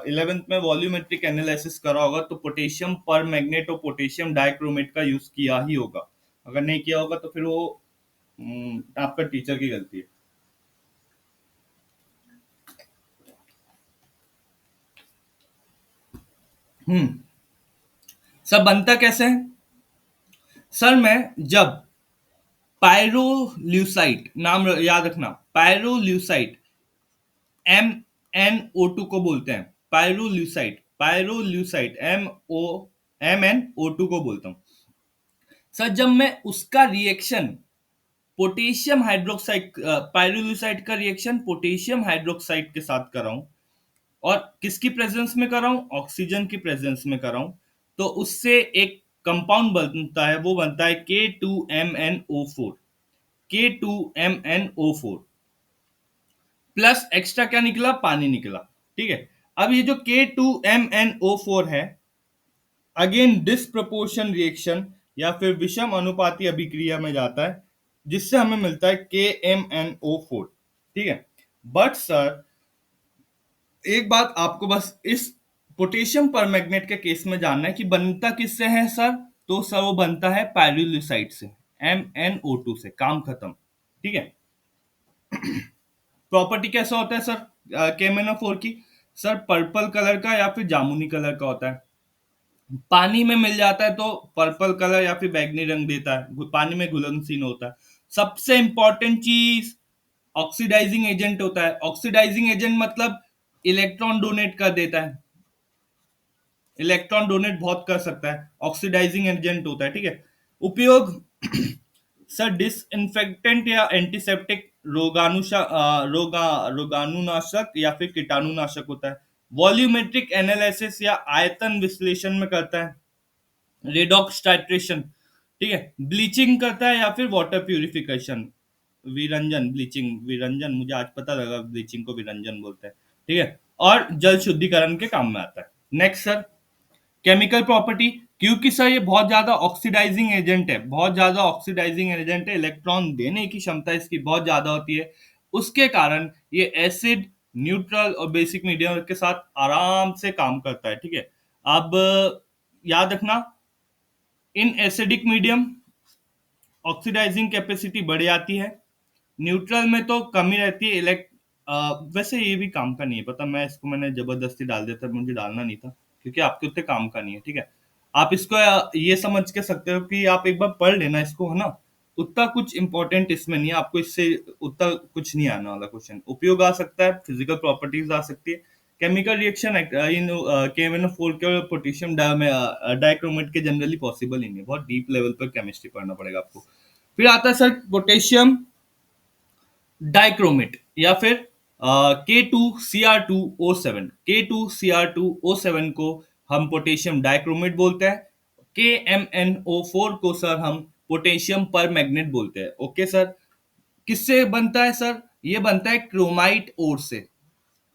इलेवेंथ में वॉल्यूमेट्रिक एनालिसिस करा होगा, तो पोटेशियम पर मैग्नेट और पोटेशियम डाइक्रोमेट का यूज किया ही होगा। अगर नहीं किया होगा तो फिर वो आपका टीचर की गलती है। हम्म सर बनता कैसे है? सर मैं जब पायरोल्यूसाइट, नाम याद रखना, पायरोल्यूसाइट, MnO2 को बोलते हैं पायरोल्यूसाइट, पायरोल्यूसाइट MnO2 को बोलता हूं। सर जब मैं उसका रिएक्शन पोटेशियम हाइड्रोक्साइड, पायरोल्यूसाइड का रिएक्शन पोटेशियम हाइड्रोक्साइड के साथ कर रहा हूं, और किसकी प्रेजेंस में कर रहा हूं? ऑक्सीजन की प्रेजेंस में कर रहा हूं, तो उससे एक कंपाउंड बनता है, वो बनता है K2MnO4, K2MnO4 प्लस एक्स्ट्रा क्या निकला? पानी निकला, ठीक है। अब ये जो K2MnO4 है, अगेन डिसप्रपोर्शन रिएक्शन या फिर विषम अनुपाती अभिक्रिया में जाता है, जिससे हमें मिलता है KMnO4, ठीक है। बट सर एक बात आपको बस इस पोटेशियम परमैग्नेट के केस में जानना है कि बनता किससे है सर? तो सर वो बनता है पायरोल्यूसाइड से, MnO2 से, काम खत्म, ठीक है। प्रॉपर्टी कैसा होता है सर KMnO4 की? सर पर्पल कलर का या फिर जामुनी कलर का होता है, पानी में मिल जाता है तो पर्पल कलर या फिर बैगनी रंग देता है, पानी में घुलनशील होता है। सबसे इंपॉर्टेंट चीज ऑक्सीडाइजिंग एजेंट होता है। ऑक्सीडाइजिंग एजेंट मतलब इलेक्ट्रॉन डोनेट कर देता है, इलेक्ट्रॉन डोनेट बहुत कर सकता है, ऑक्सीडाइजिंग एजेंट होता है, ठीक है। उपयोग सर डिसइंफेक्टेंट या एंटीसेप्टिक, रोगाणुनाशक या फिर कीटाणुनाशक होता है। वॉल्यूमेट्रिक एनालिसिस या आयतन विश्लेषण में करता है। रेडॉक्स टाइट्रेशन, ठीक है। ब्लीचिंग करता है या फिर वाटर प्यूरिफिकेशन, विरंजन, ब्लीचिंग विरंजन, मुझे आज पता लगा ब्लीचिंग को विरंजन बोलते हैं, ठीक है। और जल शुद्धिकरण के काम में आता है। नेक्स्ट सर, केमिकल प्रॉपर्टी, क्योंकि सर ये बहुत ज्यादा ऑक्सीडाइजिंग एजेंट है, बहुत ज्यादा ऑक्सीडाइजिंग एजेंट है, इलेक्ट्रॉन देने की क्षमता इसकी बहुत ज्यादा होती है, उसके कारण ये एसिड, न्यूट्रल और बेसिक मीडियम के साथ आराम से काम करता है, ठीक है। अब याद रखना, in acidic medium oxidising capacity बढ़ जाती है, न्यूट्रल में तो कमी रहती है। वैसे ये भी काम का नहीं है, पता, मैं इसको मैंने जबरदस्ती डाल दिया था, मुझे डालना नहीं था, क्योंकि आपके उतने काम का नहीं है, ठीक है। आप इसको ये समझ के सकते हो कि आप एक बार पढ़ लेना इसको, है ना। उतना कुछ इंपॉर्टेंट इसमें नहीं है, आपको इससे उतना कुछ नहीं आने वाला क्वेश्चन। उपयोग आ सकता है, फिजिकल प्रॉपर्टीज आ सकती है, केमिकल रिएक्शन इन KMnO4 के और पोटेशियम डाइक्रोमेट के जनरली पॉसिबल ही नहीं है, बहुत डीप लेवल पर केमिस्ट्री पढ़ना पड़ेगा आपको। फिर आता है सर पोटेशियम डाइक्रोमेट या फिर K2Cr2O7 को हम पोटेशियम डाइक्रोमेट बोलते हैं। KMnO4 को सर हम पोटेशियम पर मैग्नेट बोलते हैं। Okay sir. किससे बनता है सर? ये बनता है क्रोमाइट ओर से।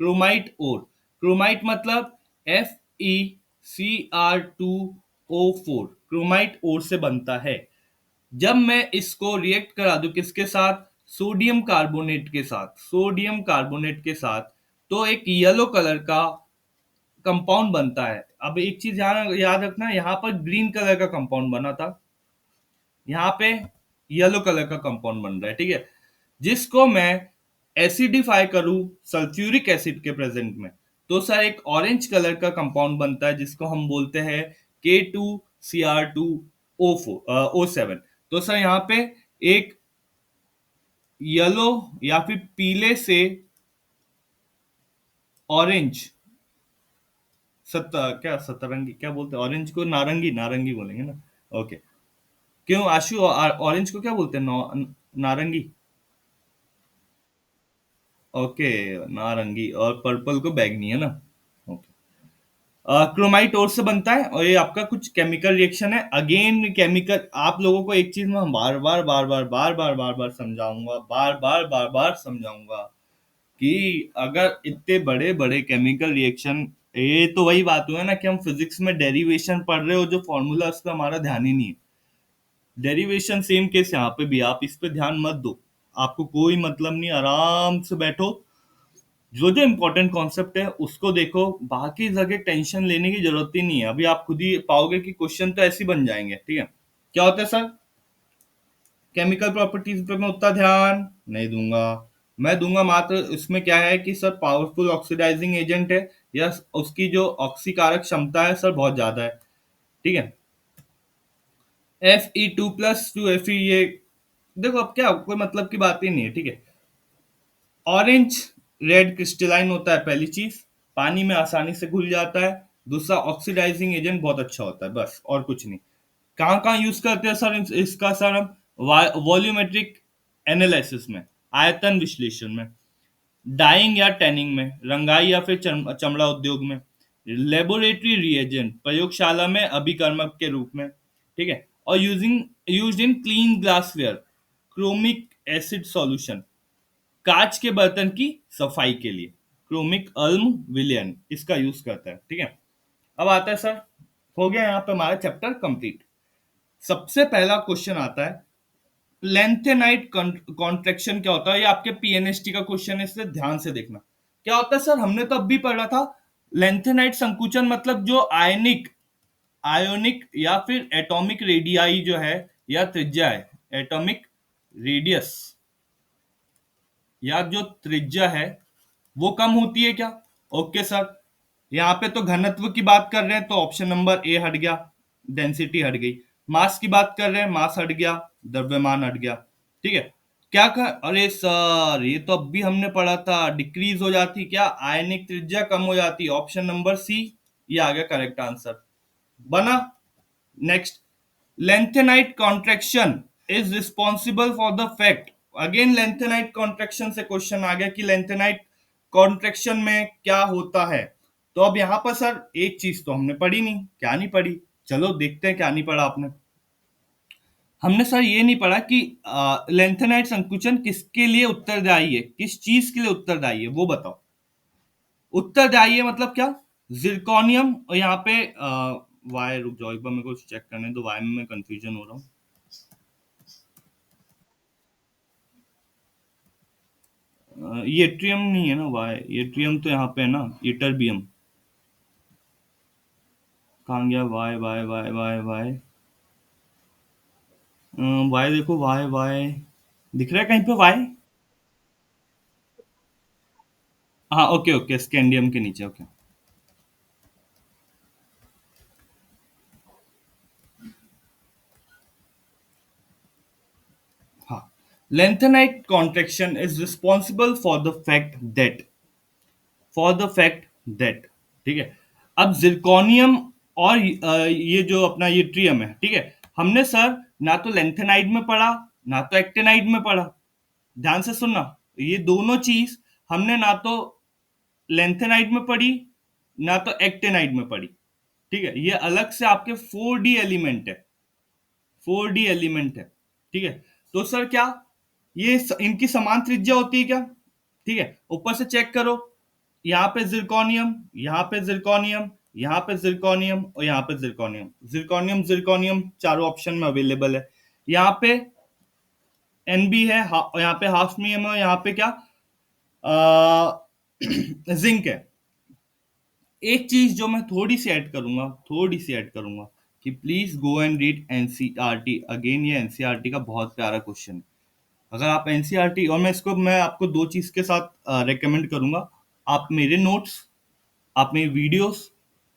क्रोमाइट ओर, क्रोमाइट मतलब Fe2O4, क्रोमाइट ओर से बनता है। जब मैं इसको रिएक्ट करा दूं किसके साथ? सोडियम कार्बोनेट के साथ, सोडियम कार्बोनेट के साथ, तो एक येलो कलर का कंपाउंड बनता है। अब एक चीज याद रखना, यहाँ पर ग्रीन कलर का कंपाउंड बना था, यहाँ पे येलो कलर का कंपाउंड बन रहा है, ठीक है। जिसको मैं एसिडिफाई करूं सल्फ्यूरिक एसिड के प्रेजेंट में, तो सर एक ऑरेंज कलर का कंपाउंड बनता है जिसको हम बोलते हैं K2Cr2O7। तो सर यहाँ पे एक येलो या फिर पीले से ऑरेंज, क्या सतरंगी क्या बोलते हैं, ऑरेंज को नारंगी, नारंगी बोलेंगे ना। ओके। क्यों आशु, ऑरेंज को क्या बोलते हैं? नारंगी। ओके, नारंगी, और पर्पल को बैगनी है ना। ओके। क्रोमाइट और से बनता है, और ये आपका कुछ केमिकल रिएक्शन है। अगेन केमिकल, आप लोगों को एक चीज मैं बार बार समझाऊंगा, बार बार समझाऊंगा कि अगर इतने बड़े बड़े केमिकल रिएक्शन, ये तो वही बात हुआ ना कि हम फिजिक्स में डेरिवेशन पढ़ रहे हो, जो फॉर्मूला उसका हमारा ध्यान ही नहीं है। डेरिवेशन सेम केस यहाँ पे भी, आप इस पे ध्यान मत दो, आपको कोई मतलब नहीं, आराम से बैठो, जो जो इम्पोर्टेंट कॉन्सेप्ट है उसको देखो, बाकी जगह टेंशन लेने की जरूरत ही नहीं है। अभी आप खुद ही पाओगे कि क्वेश्चन तो ऐसे ही बन जाएंगे, ठीक है। क्या होता है सर? केमिकल प्रॉपर्टीज पे मैं उतना ध्यान नहीं दूंगा, मैं दूंगा मात्र इसमें क्या है कि सर पावरफुल ऑक्सीडाइजिंग एजेंट है, या उसकी जो ऑक्सीकारक क्षमता है सर बहुत ज्यादा है, ठीक है। Fe2+2Fe, ये देखो अब क्या, कोई मतलब की बात ही नहीं है, ठीक है। ऑरेंज रेड क्रिस्टलाइन होता है, पहली चीज, पानी में आसानी से घुल जाता है। दूसरा, ऑक्सीडाइजिंग एजेंट बहुत अच्छा होता है, बस और कुछ नहीं। कहाँ कहाँ यूज करते हैं सर इसका सर? हम वॉल्यूमेट्रिक एनालिसिस में, आयतन विश्लेषण में, डाइंग या टैनिंग में, रंगाई या फिर चमड़ा उद्योग में, लेबोरेटरी रिएजेंट, प्रयोगशाला में अभिकर्मक के रूप में, ठीक है। और used in clean glassware, chromic acid solution, कांच के बर्तन की सफाई के लिए, क्रोमिक अल्म विलियन इसका यूज करता है, ठीक है। अब आता है सर, हो गया यहाँ पे हमारा चैप्टर कंप्लीट। सबसे पहला क्वेश्चन आता है, लेंथेनाइट कॉन्ट्रैक्शन क्या होता है? ये आपके पीएनएसटी का क्वेश्चन है, इसलिए ध्यान से देखना। क्या होता है सर? हमने तो अभी पढ़ा था, लेंथेनाइट संकुचन मतलब जो आयनिक, आयोनिक या फिर एटॉमिक रेडियाई जो है, या त्रिज्या है, एटॉमिक रेडियस या जो त्रिज्या है वो कम होती है क्या? Okay sir. यहाँ पे तो घनत्व की बात कर रहे हैं, तो ऑप्शन नंबर ए हट गया, डेंसिटी हट गई। मास की बात कर रहे हैं, मास हट गया, द्रव्यमान हट गया, ठीक है। क्या कर, अरे सर ये तो अब भी हमने पढ़ा था, डिक्रीज हो जाती क्या? आयनिक त्रिज्या कम हो जाती, ऑप्शन नंबर सी, ये आ गया करेक्ट आंसर बना। Next, lengthenite contraction is responsible for the fact, again lengthenite contraction से क्वेश्चन आ गया कि lengthenite contraction में क्या होता है। तो अब यहां पर सर एक चीज तो हमने पढ़ी नहीं, क्या नहीं पढ़ी? चलो देखते हैं क्या नहीं पढ़ा आपने। हमने सर ये नहीं पढ़ा कि लेंथेनाइट संकुचन किसके लिए उत्तरदायी है, किस चीज के लिए उत्तरदायी है, वो बताओ। उत्तरदायी है मतलब क्या? जिरकोनियम, और यहाँ पे वाई, रुक जाओ एक बार मेरे को चेक करने दो, वाई में मैं कंफ्यूजन हो रहा हूँ। ये ट्रियम नहीं है ना, वाई, ये ट्रियम तो यहाँ पे है ना, ये टर्बियम। कहाँ गया? Y Y Y Y Y, Y देखो, वाई वाई दिख रहा है कहीं पे वाई? हाँ ओके ओके, स्कैंडियम के नीचे, ओके। हाँ, lengthenite contraction is responsible for the fact that, ठीक है। अब जिरकोनियम और ये जो अपना ये ट्रियम है, ठीक है, हमने सर ना तो लेंथेनाइड में पढ़ा, ना तो एक्टेनाइड में पढ़ा। ध्यान से सुनना, ये दोनों चीज हमने ना तो लेंथेनाइड में पढ़ी, ना तो एक्टेनाइड में पढ़ी। ठीक है, ये अलग से आपके 4D एलिमेंट है, 4D एलिमेंट है। ठीक है, तो सर क्या इनकी समान त्रिज्या होती है क्या? ठीक है, ऊपर से चेक करो, यहाँ पे जिरकोनियम, यहाँ पे जिरकोनियम, यहाँ पे जिरकोनियम और यहाँ पे जिरकोनियम, जिरकोनियम जिरकोनियम चारों ऑप्शन में अवेलेबल है। यहाँ पे एनबी है, यहाँ पे हाफनियम है, यहाँ पे क्या जिंक है। एक चीज जो मैं थोड़ी सी ऐड करूंगा कि please go and read NCERT again. ये एनसीईआरटी का बहुत प्यारा क्वेश्चन है। अगर आप एनसीईआरटी, और मैं आपको दो चीज के साथ रेकमेंड करूंगा, आप मेरे नोट्स, आप मेरी वीडियोस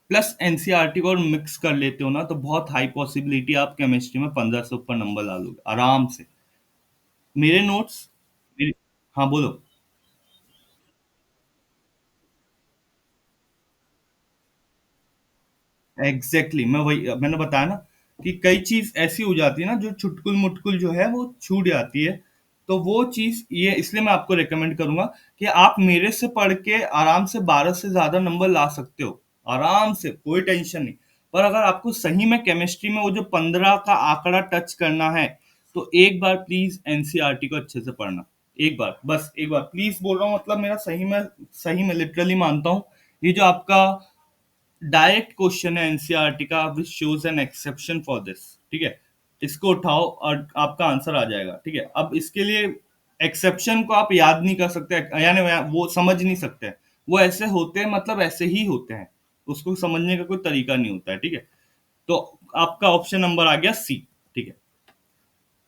प्लस एनसीईआरटी को मिक्स कर लेते हो ना, तो बहुत हाई पॉसिबिलिटी आप केमिस्ट्री में 15 से ऊपर नंबर ला लोगे आराम से। मेरे नोट्स मेरे, हाँ बोलो। एग्जैक्टली मैं वही मैंने बताया ना कि कई चीज ऐसी हो जाती है ना जो चुटकुल मुटकुल जो है वो छूट जाती है। तो वो चीज ये इसलिए मैं आपको रेकमेंड करूंगा कि आप मेरे से पढ़ के आराम से 12 से ज्यादा नंबर ला सकते हो, आराम से, कोई टेंशन नहीं। पर अगर आपको सही में केमिस्ट्री में वो जो 15 का आंकड़ा टच करना है, तो एक बार प्लीज एनसीईआरटी को अच्छे से पढ़ना। एक बार, बस एक बार प्लीज बोल रहा हूँ, मतलब मेरा सही में लिटरली मानता हूँ। ये जो आपका डायरेक्ट क्वेश्चन है एनसीईआरटी का, which shows an exception for this. ठीक है, इसको उठाओ और आपका आंसर आ जाएगा। ठीक है, अब इसके लिए एक्सेप्शन को आप याद नहीं कर सकते, यानी वो समझ नहीं सकते। वो ऐसे होते हैं, मतलब ऐसे ही होते हैं, उसको समझने का कोई तरीका नहीं होता है। ठीक है, तो आपका ऑप्शन नंबर आ गया सी। ठीक है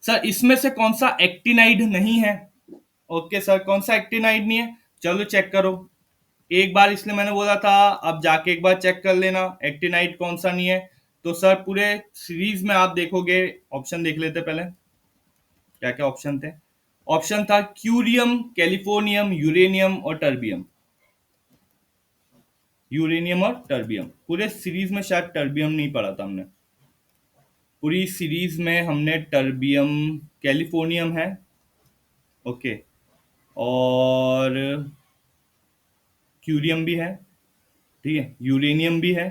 सर, इसमें से कौन सा एक्टिनाइड नहीं है? ओके सर, कौन सा एक्टिनाइड नहीं है, चलो चेक करो। एक बार इसलिए मैंने बोला था, अब जाके एक बार चेक कर लेना एक्टिनाइड कौन सा नहीं है। तो सर पूरे सीरीज में आप देखोगे, ऑप्शन देख लेते पहले क्या क्या ऑप्शन थे। ऑप्शन था क्यूरियम, कैलिफोर्नियम, यूरेनियम और टर्बियम। यूरेनियम और टर्बियम, पूरे सीरीज में शायद टर्बियम नहीं पढ़ा था हमने। पूरी सीरीज में हमने टर्बियम, कैलिफोर्नियम है, ओके, और क्यूरियम भी है, ठीक है, यूरेनियम भी है,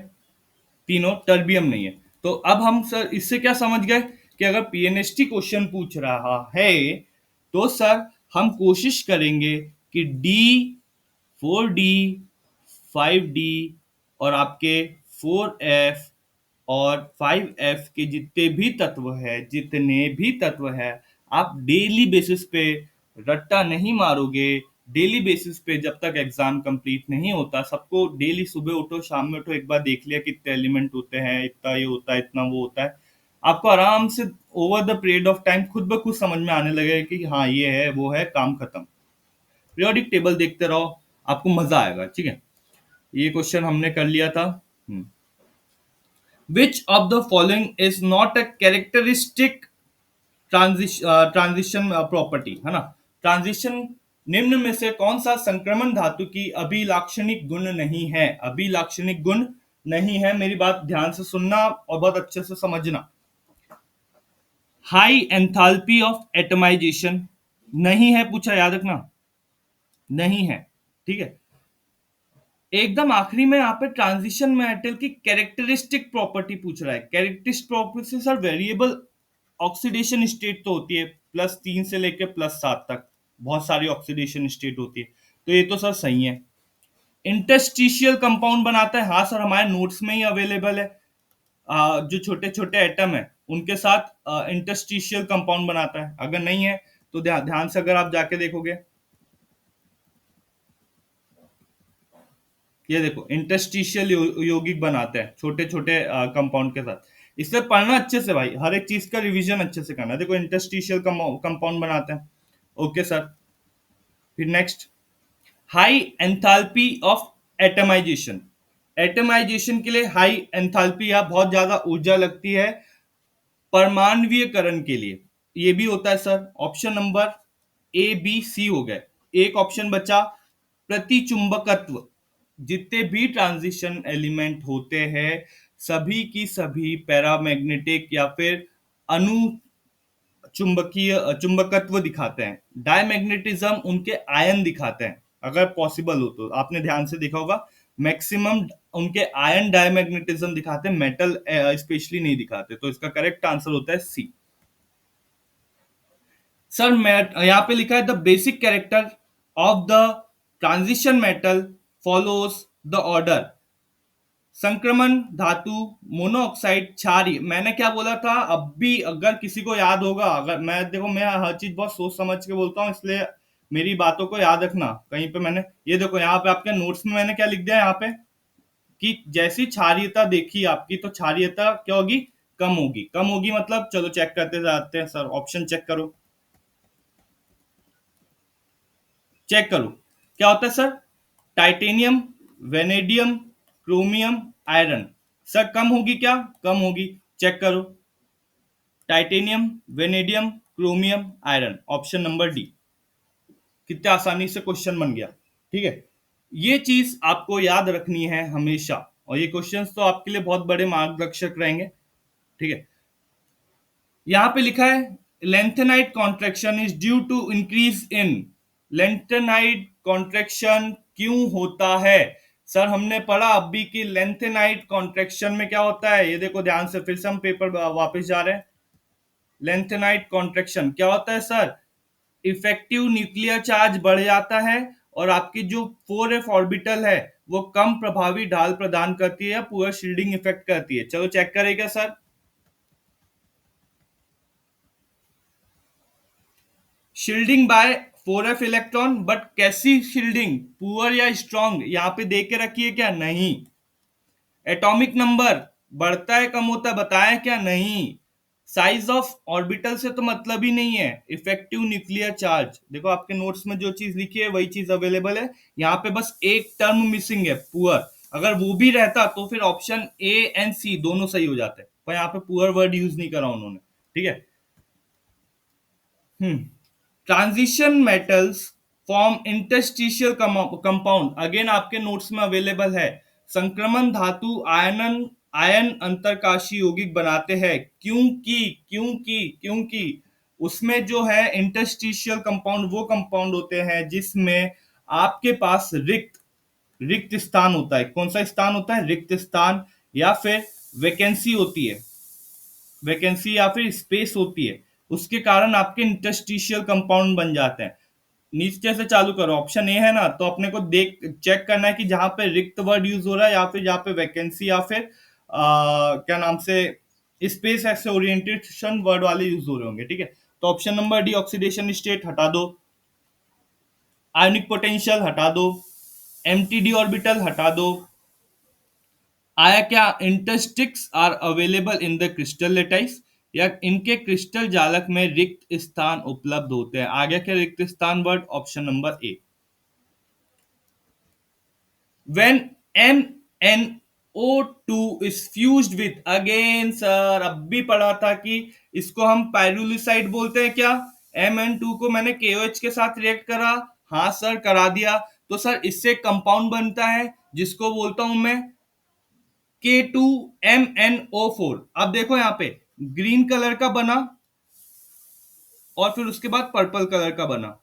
तीनों, टर्बियम नहीं है। तो अब हम सर इससे क्या समझ गए कि अगर पीएनएसटी क्वेश्चन पूछ रहा है, तो सर हम कोशिश करेंगे कि डी, 4D, 5D और आपके 4F और 5F के जितने भी तत्व है, आप डेली बेसिस पे, रट्टा नहीं मारोगे, डेली बेसिस पे जब तक एग्जाम कंप्लीट नहीं होता, सबको डेली सुबह उठो शाम में उठो, एक बार देख लिया कितने एलिमेंट होते हैं, इतना ये होता है, इतना वो होता है, आपको आराम से over the period of time खुद ब खुद समझ में आने लगेगा कि हाँ ये है वो है, काम खत्म। पीरियोडिक टेबल देखते रहो, आपको मजा आएगा। ठीक है, ये क्वेश्चन हमने कर लिया था। विच of the following is not a characteristic transition property, है ना, ट्रांजिशन, निम्न में से कौन सा संक्रमण धातु की अभिलाक्षणिक गुण नहीं है? अभिलाक्षणिक गुण नहीं है, मेरी बात ध्यान से सुनना और बहुत अच्छे से समझना। हाई एंथैल्पी ऑफ एटमाइजेशन नहीं है, पूछा, याद रखना, नहीं है। ठीक है, एकदम आखिरी में यहाँ पे ट्रांजिशन मेटल की कैरेक्टरिस्टिक प्रॉपर्टी पूछ रहा है। Characteristic property sir variable oxidation state तो होती है, +3 से लेकर +7 तक बहुत सारी ऑक्सीडेशन स्टेट होती है, तो ये तो सर सही है। इंटरस्टिशियल कंपाउंड बनाता है, हाँ सर हमारे नोट्स में ही अवेलेबल है। जो छोटे छोटे एटम है उनके साथ इंटरस्टिशियल कंपाउंड बनाता है। अगर नहीं है तो ध्यान से अगर आप जाके देखोगे, ये देखो इंटरस्टिशियल यौगिक बनाते हैं छोटे छोटे कंपाउंड के साथ। इससे पढ़ना अच्छे से भाई, हर एक चीज का रिवीजन अच्छे से करना। देखो इंटरस्टिशियल कंपाउंड बनाते हैं, ओके सर। फिर next, high enthalpy of atomisation. Atomisation के लिए हाई एंथैल्पी या बहुत ज्यादा ऊर्जा लगती है परमाणविकरण के लिए, ये भी होता है sir. Option number A B C हो गए, एक ऑप्शन बचा प्रतिचुंबकत्व। जितने भी ट्रांजिशन एलिमेंट होते हैं सभी की सभी पैरामैग्नेटिक या फिर अनु चुंबकीय चुंबकत्व दिखाते हैं। डायमैग्नेटिज्म उनके आयन दिखाते हैं। अगर पॉसिबल हो तो। आपने ध्यान से देखा होगा मैक्सिमम उनके आयन डायमैग्नेटिज्म दिखाते हैं, मेटल स्पेशली नहीं दिखाते। तो इसका करेक्ट आंसर होता है सी। सर मैं यहाँ पे लिखा है the basic character of the transition metal follows the order संक्रमण धातु मोनोऑक्साइड क्षारीय। मैंने क्या बोला था, अब भी अगर किसी को याद होगा, अगर मैं देखो मैं हर चीज बहुत सोच समझ के बोलता हूँ, इसलिए मेरी बातों को याद रखना। कहीं पे मैंने ये देखो यहाँ पे आपके नोट्स में मैंने क्या लिख दिया यहाँ पे कि जैसी क्षारीयता देखी आपकी, तो क्षारीयता क्या होगी, कम होगी। कम होगी मतलब चलो चेक करते जाते हैं सर, ऑप्शन चेक करो, चेक करो क्या होता है sir. Titanium, vanadium, chromium, iron. Sir कम होगी क्या, कम होगी, चेक करो। Titanium, vanadium, chromium, iron, option number D. कितने आसानी से क्वेश्चन बन गया। ठीक है, ये चीज आपको याद रखनी है हमेशा, और ये क्वेश्चंस तो आपके लिए बहुत बड़े मार्गदर्शक रहेंगे। ठीक है, यहां पे लिखा है lanthanide contraction is due to increase in. Lanthanide contraction क्यों होता है? सर हमने पढ़ा अभी कि लेंथेनाइट कॉन्ट्रैक्शन में क्या होता है, ये देखो ध्यान से, फिर से हम पेपर वापस जा रहे हैं। लेंथेनाइट कॉन्ट्रैक्शन क्या होता है सर, इफेक्टिव न्यूक्लियर चार्ज बढ़ जाता है और आपकी जो 4f ऑर्बिटल है वो कम प्रभावी ढाल प्रदान करती है, पूरा शील्डिंग इफेक्ट करती है। चलो चेक करेगा sir. Shielding by 4f electron, but कैसी शील्डिंग, पुअर या स्ट्रॉन्ग, यहां पे देख के रखिए क्या, नहीं। एटॉमिक नंबर बढ़ता है कम होता है, बताया क्या, नहीं। साइज ऑफ ऑर्बिटल से तो मतलब ही नहीं है। इफेक्टिव न्यूक्लियर चार्ज, देखो आपके नोट्स में जो चीज लिखी है वही चीज अवेलेबल है। यहाँ पे बस एक टर्म मिसिंग है, पुअर। अगर वो भी रहता तो फिर ऑप्शन ए एंड सी दोनों सही हो जाते, पर यहाँ पे पुअर वर्ड यूज नहीं करा उन्होंने। ठीक है। Transition metals form interstitial compound, again आपके नोट्स में अवेलेबल है। संक्रमण धातु आयन आयन अंतरकाशी यौगिक बनाते हैं, क्योंकि उसमें जो है इंटरस्टिशियल कंपाउंड वो कंपाउंड होते हैं जिसमें आपके पास रिक्त रिक्त स्थान होता है। कौन सा स्थान होता है, रिक्त स्थान, या फिर वैकेंसी होती है, वैकेंसी या फिर स्पेस होती है। उसके कारण आपके इंटरस्टिशियल कंपाउंड बन जाते हैं। नीचे से चालू करो, ऑप्शन ए है ना, तो अपने को देख चेक करना है कि जहां पे रिक्त वर्ड यूज हो रहा है या फिर जहां पे वैकेंसी या फिर क्या नाम से स्पेस ऐसे ओरिएंटेशन वर्ड वाले यूज हो रहे होंगे। ठीक है, तो option number D oxidation state हटा दो, आयनिक पोटेंशियल हटा दो, एमटीडी ऑर्बिटल हटा दो। आया क्या, interstitials are available in the crystal lattice, या इनके क्रिस्टल जालक में रिक्त स्थान उपलब्ध होते हैं। आ गया क्या रिक्त स्थान word, option number A. when MnO2 is fused with, again sir अब भी पढ़ा था कि इसको हम पायरुलिसाइड बोलते हैं क्या। Mn2 को मैंने KOH के साथ रिएक्ट करा, हाँ सर करा दिया, तो सर इससे कंपाउंड बनता है जिसको बोलता हूं मैं K2MnO4। अब देखो यहाँ पे ग्रीन कलर का बना और फिर उसके बाद पर्पल कलर का बना।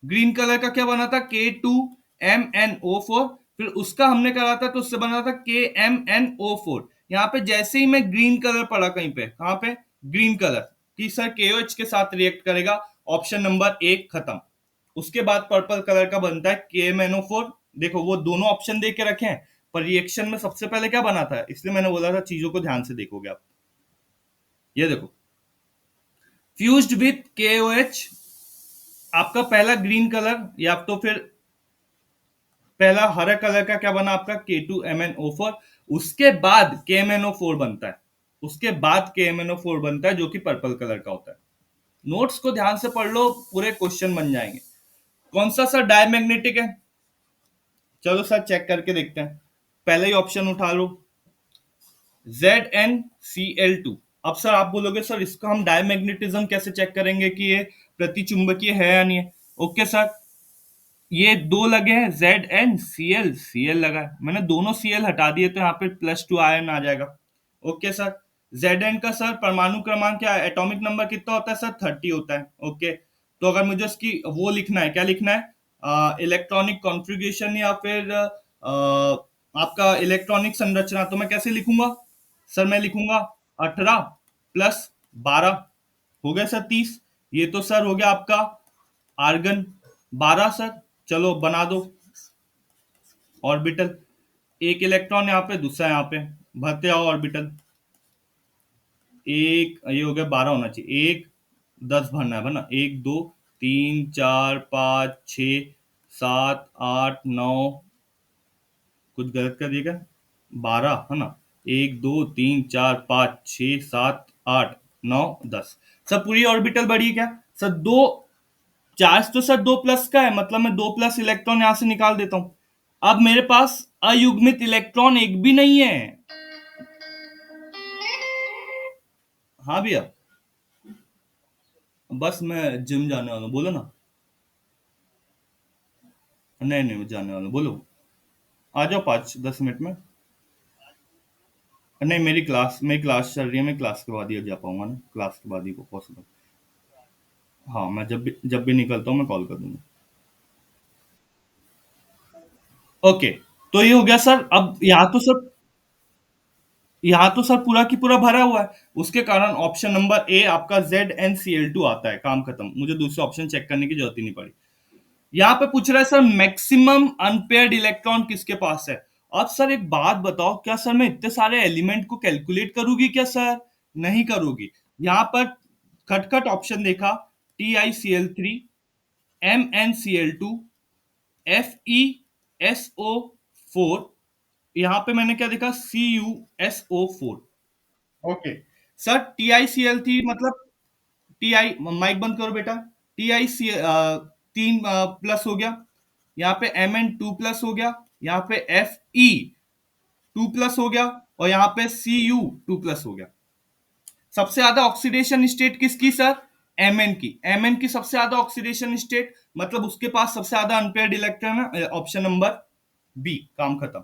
ग्रीन कलर का क्या बना था, K2MnO4, फिर उसका हमने करा था तो उससे बना था KMnO4। यहाँ पे जैसे ही मैं ग्रीन कलर पढ़ा कहीं पे, कहां पे, ग्रीन कलर, कि सर KOH के साथ रिएक्ट करेगा, ऑप्शन नंबर एक खत्म। उसके बाद पर्पल कलर का बनता है KMnO4। देखो वो दोनों ऑप्शन दे के रखे हैं, पर रिएक्शन में सबसे पहले क्या बना था, इसलिए मैंने बोला था चीजों को ध्यान से देखोगे आप। ये देखो फ्यूज्ड विथ KOH, आपका पहला ग्रीन कलर या तो फिर पहला हरा कलर का क्या बना आपका K2MnO4, उसके बाद KMnO4 बनता है, उसके बाद KMnO4 बनता है जो कि पर्पल कलर का होता है। नोट्स को ध्यान से पढ़ लो, पूरे क्वेश्चन बन जाएंगे। कौन सा सर डायमैग्नेटिक है, चलो सर चेक करके देखते हैं। पहले ही ऑप्शन उठा लो, ZnCl2। अब सर आप बोलोगे सर इसका हम डायमैग्नेटिज्म कैसे चेक करेंगे कि ये प्रतिचुंबकीय है या नहीं है। ओके सर, ये दो लगे हैं ZnCl, Cl लगा है, मैंने दोनों Cl हटा दिए तो यहाँ पे +2 आयन आ जाएगा। ओके सर, Zn का सर परमाणु क्रमांक क्या है, एटॉमिक नंबर कितना होता है सर, 30 होता है। ओके, तो अगर मुझे इसकी वो लिखना है, क्या लिखना है, इलेक्ट्रॉनिक कॉन्फ़िगरेशन या फिर आपका इलेक्ट्रॉनिक संरचना, तो मैं कैसे लिखूंगा? सर मैं लिखूंगा 18 प्लस 12, हो गया सर 30। ये तो सर हो गया आपका आर्गन 12 सर। चलो बना दो ऑर्बिटल, एक इलेक्ट्रॉन यहाँ पे, दूसरा यहाँ पे, भरते आओ ऑर्बिटल। एक ये हो गया 12 होना चाहिए, एक 10 भरना है ना, एक दो तीन चार पाँच छ सात आठ नौ, कुछ गलत कर दिएगा, 12 है ना, एक दो तीन चार पाँच छ सात आठ नौ 10। सर पूरी ऑर्बिटल बढ़ी है क्या? सर दो चार्ज तो सर दो प्लस का है, मतलब मैं दो प्लस इलेक्ट्रॉन यहां से निकाल देता हूं। अब मेरे पास अयुग्मित इलेक्ट्रॉन एक भी नहीं है। हाँ भैया, बस मैं जिम जाने वाला हूँ, बोलो ना। नहीं नहीं, मैं जाने वाला हूँ, बोलो। आ जाओ 5-10 मिनट में। नहीं, मेरी क्लास चल रही है, मैं क्लास के बाद ही जा पाऊंगा ना, क्लास के बाद ही को पॉसिबल। हाँ, मैं जब भी निकलता हूँ मैं कॉल कर दूंगा। ओके, तो ये हो गया सर। अब यहाँ तो सर पूरा की पूरा भरा हुआ है, उसके कारण ऑप्शन नंबर ए आपका ZnCl2 आता है, काम खत्म, मुझे दूसरे ऑप्शन चेक करने की जरूरत ही नहीं पड़ी। यहाँ पे पूछ रहा है सर मैक्सिमम अनपेयर्ड इलेक्ट्रॉन किसके पास है। अब सर एक बात बताओ, क्या सर मैं इतने सारे एलिमेंट को कैलकुलेट करूंगी क्या सर? नहीं करूंगी। यहाँ पर खटखट ऑप्शन देखा, TiCl3, MnCl2, FeSO4, यहाँ पे मैंने क्या देखा, CuSO4। ओके सर, TiCl3 मतलब टीआई, माइक बंद करो बेटा। TiC 3 प्लस हो गया, यहाँ पे Mn 2 प्लस हो गया, यहाँ पे Fe 2 प्लस हो गया, और यहाँ पे Cu 2 प्लस हो गया। सबसे ज्यादा ऑक्सीडेशन स्टेट किसकी सर? Mn की सबसे ज्यादा ऑक्सीडेशन स्टेट, मतलब उसके पास सबसे ज्यादा अनपेयर्ड इलेक्ट्रॉन है, ऑप्शन नंबर बी, काम खत्म।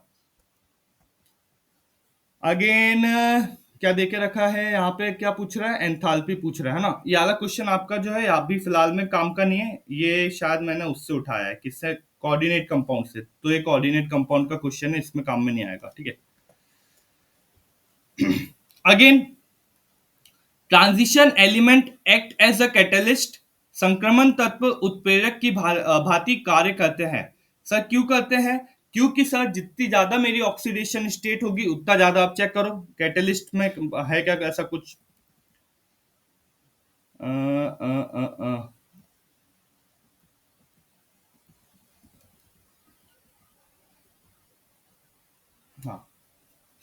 अगेन क्या देके रखा है यहाँ पे, क्या पूछ रहा है? एंथैल्पी पूछ रहा है ना। ये वाला क्वेश्चन आपका जो है आप भी फिलहाल में काम का नहीं है, ये शायद मैंने उससे उठाया है, किससे? कोऑर्डिनेट कंपाउंड से। तो ये कोऑर्डिनेट कंपाउंड का क्वेश्चन है, इसमें काम में नहीं आएगा, ठीक है। Again, transition element act as a catalyst, संक्रमण तत्व उत्प्रेरक की भांति कार्य करते हैं। सर क्यों करते हैं? क्योंकि सर जितनी ज्यादा मेरी ऑक्सीडेशन स्टेट होगी उतना ज्यादा, आप चेक करो कैटलिस्ट में है क्या ऐसा कुछ। अ, अ, अ, अ, हाँ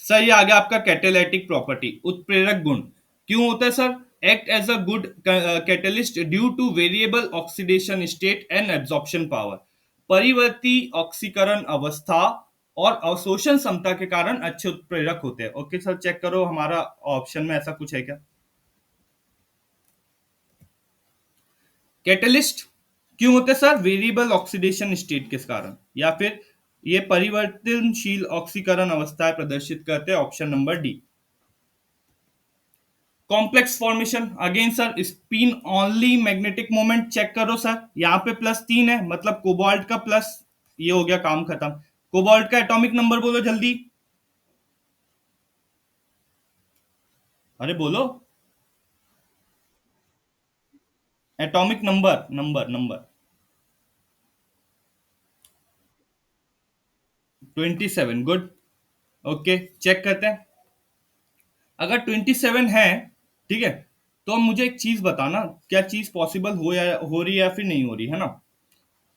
सर, ये आ गया आपका कैटेलाइटिक प्रॉपर्टी, उत्प्रेरक गुण। क्यों होता है sir? Act as a good catalyst due to variable oxidation state and absorption power, परिवर्ती ऑक्सीकरण अवस्था और अवशोषण क्षमता के कारण अच्छे उत्प्रेरक होते हैं। ओके सर, चेक करो हमारा ऑप्शन में ऐसा कुछ है क्या? कैटलिस्ट क्यों होते हैं सर? वेरिएबल ऑक्सीडेशन स्टेट के कारण, या फिर ये परिवर्तनशील ऑक्सीकरण अवस्थाएं प्रदर्शित करते हैं, option number D. Complex formation, again sir spin only magnetic moment, check करो सर, यहाँ पे +3 है, मतलब कोबाल्ट का प्लस, ये हो गया काम खत्म। कोबाल्ट का एटॉमिक नंबर बोलो जल्दी, अरे बोलो। Atomic number, number 27, good. Okay, check करते हैं। अगर 27 है, ठीक है, तो अब मुझे एक चीज बताना, क्या चीज पॉसिबल हो रही है या फिर नहीं हो रही है ना।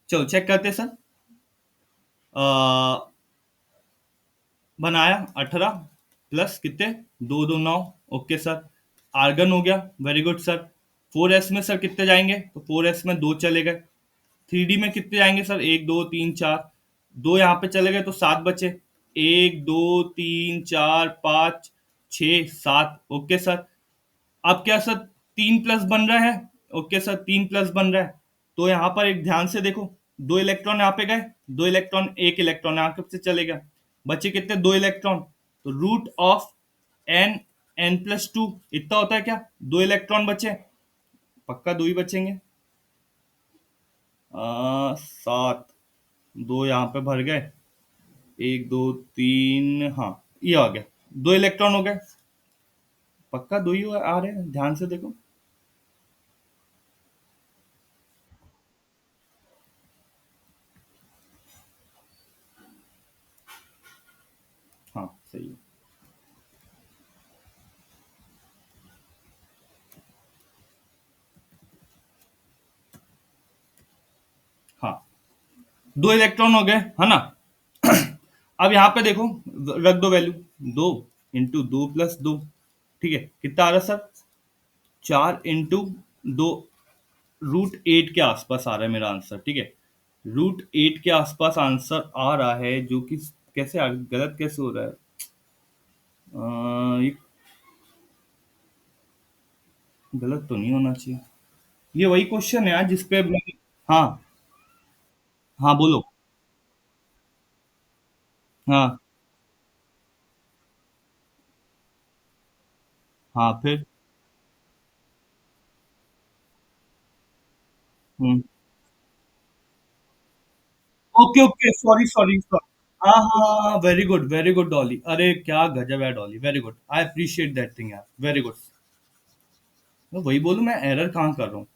चलो चेक करते हैं सर। बनाया 18 प्लस कितने, 2 2 9, ओके सर। आर्गन हो गया, वेरी गुड सर। 4s में सर कितने जाएंगे? तो 4s में दो चले गए। 3d में कितने जाएंगे सर? 1 2 3 4, दो यहाँ पे चले गए तो 7 बचे। 1 2 3 4 5 6 7, ओके सर। अब क्या सर, 3 प्लस बन रहा है, ओके सर 3 प्लस बन रहा है। तो यहाँ पर एक ध्यान से देखो, दो इलेक्ट्रॉन यहाँ पे गए, दो इलेक्ट्रॉन, एक इलेक्ट्रॉन यहाँ से चले गया, बचे कितने? दो इलेक्ट्रॉन। तो रूट ऑफ n+2 इतना होता है क्या? दो इलेक्ट्रॉन बचे, पक्का दो ही बचेंगे। सात, दो यहाँ पे भर गए, एक दो तीन, हाँ ये आ गया, दो इलेक्ट्रॉन हो गए। पक्का दो ही आ रहे हैं, ध्यान से देखो। हाँ सही है। हाँ, दो इलेक्ट्रॉन हो गए है ना। अब यहाँ पे देखो, रख दो वैल्यू, दो इंटू दो प्लस दो, ठीक है, कितना आ रहा है सर? चार इंटू दो, √8 के आसपास आ रहा है मेरा आंसर, ठीक है। √8 के आसपास आंसर आ रहा है, जो कि कैसे गलत कैसे हो रहा है? ये गलत तो नहीं होना चाहिए। ये वही क्वेश्चन है यार जिसपे हाँ। हाँ बोलो। हाँ। हाँ फिर। Hmm. Okay okay, sorry sorry sorry. हाँ हाँ, वेरी गुड डॉली, अरे क्या गजब है Dolly, very good, I appreciate that thing यार, वेरी गुड। मैं वही बोलूं, मैं एरर कहाँ कर रहा हूँ।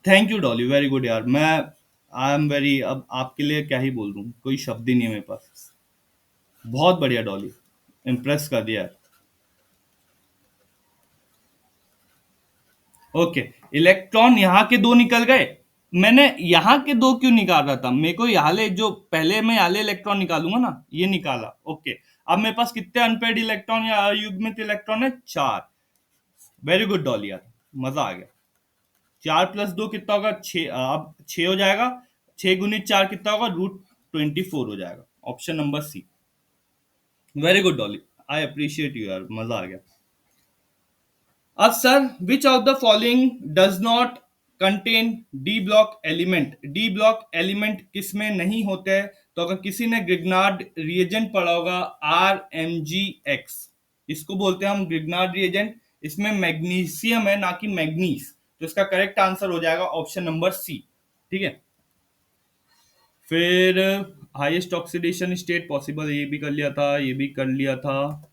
Thank you Dolly, very good यार, मैं आई एम वेरी, अब आपके लिए क्या ही बोल दूं, कोई शब्द ही नहीं है मेरे पास। बहुत बढ़िया डॉली, इम्प्रेस कर दिया यार। ओके, इलेक्ट्रॉन यहाँ के दो निकल गए। मैंने यहाँ के दो क्यों निकाल रहा था, मेरे को यहाँ ले जो पहले मैं यहाँ ले इलेक्ट्रॉन निकालूंगा ना, ये निकाला, ओके। अब मेरे पास कितने अनपेड इलेक्ट्रॉन या अयुग्मित इलेक्ट्रॉन है? चार। वेरी गुड डॉली यार, मजा आ गया। चार प्लस दो कितना होगा? छः, अब छः हो जाएगा। छः गुणित चार कितना होगा? √24 हो जाएगा, option number C. Very good Dolly, I appreciate you यार, मजा आ गया। अब sir, which of the following does not contain D block element? D block element किसमें नहीं होते हैं? तो अगर किसी ने ग्रिग्नार्ड रिएजेंट पढ़ा होगा, RMgX, इसको बोलते हैं हम ग्रिग्नार्ड रिएजेंट। इसमें मैग्नीशियम है ना कि मैग्नीस, तो इसका करेक्ट आंसर हो जाएगा ऑप्शन नंबर सी, ठीक है। फिर हाईएस्ट ऑक्सीडेशन स्टेट पॉसिबल, ये भी कर लिया था, ये भी कर लिया था।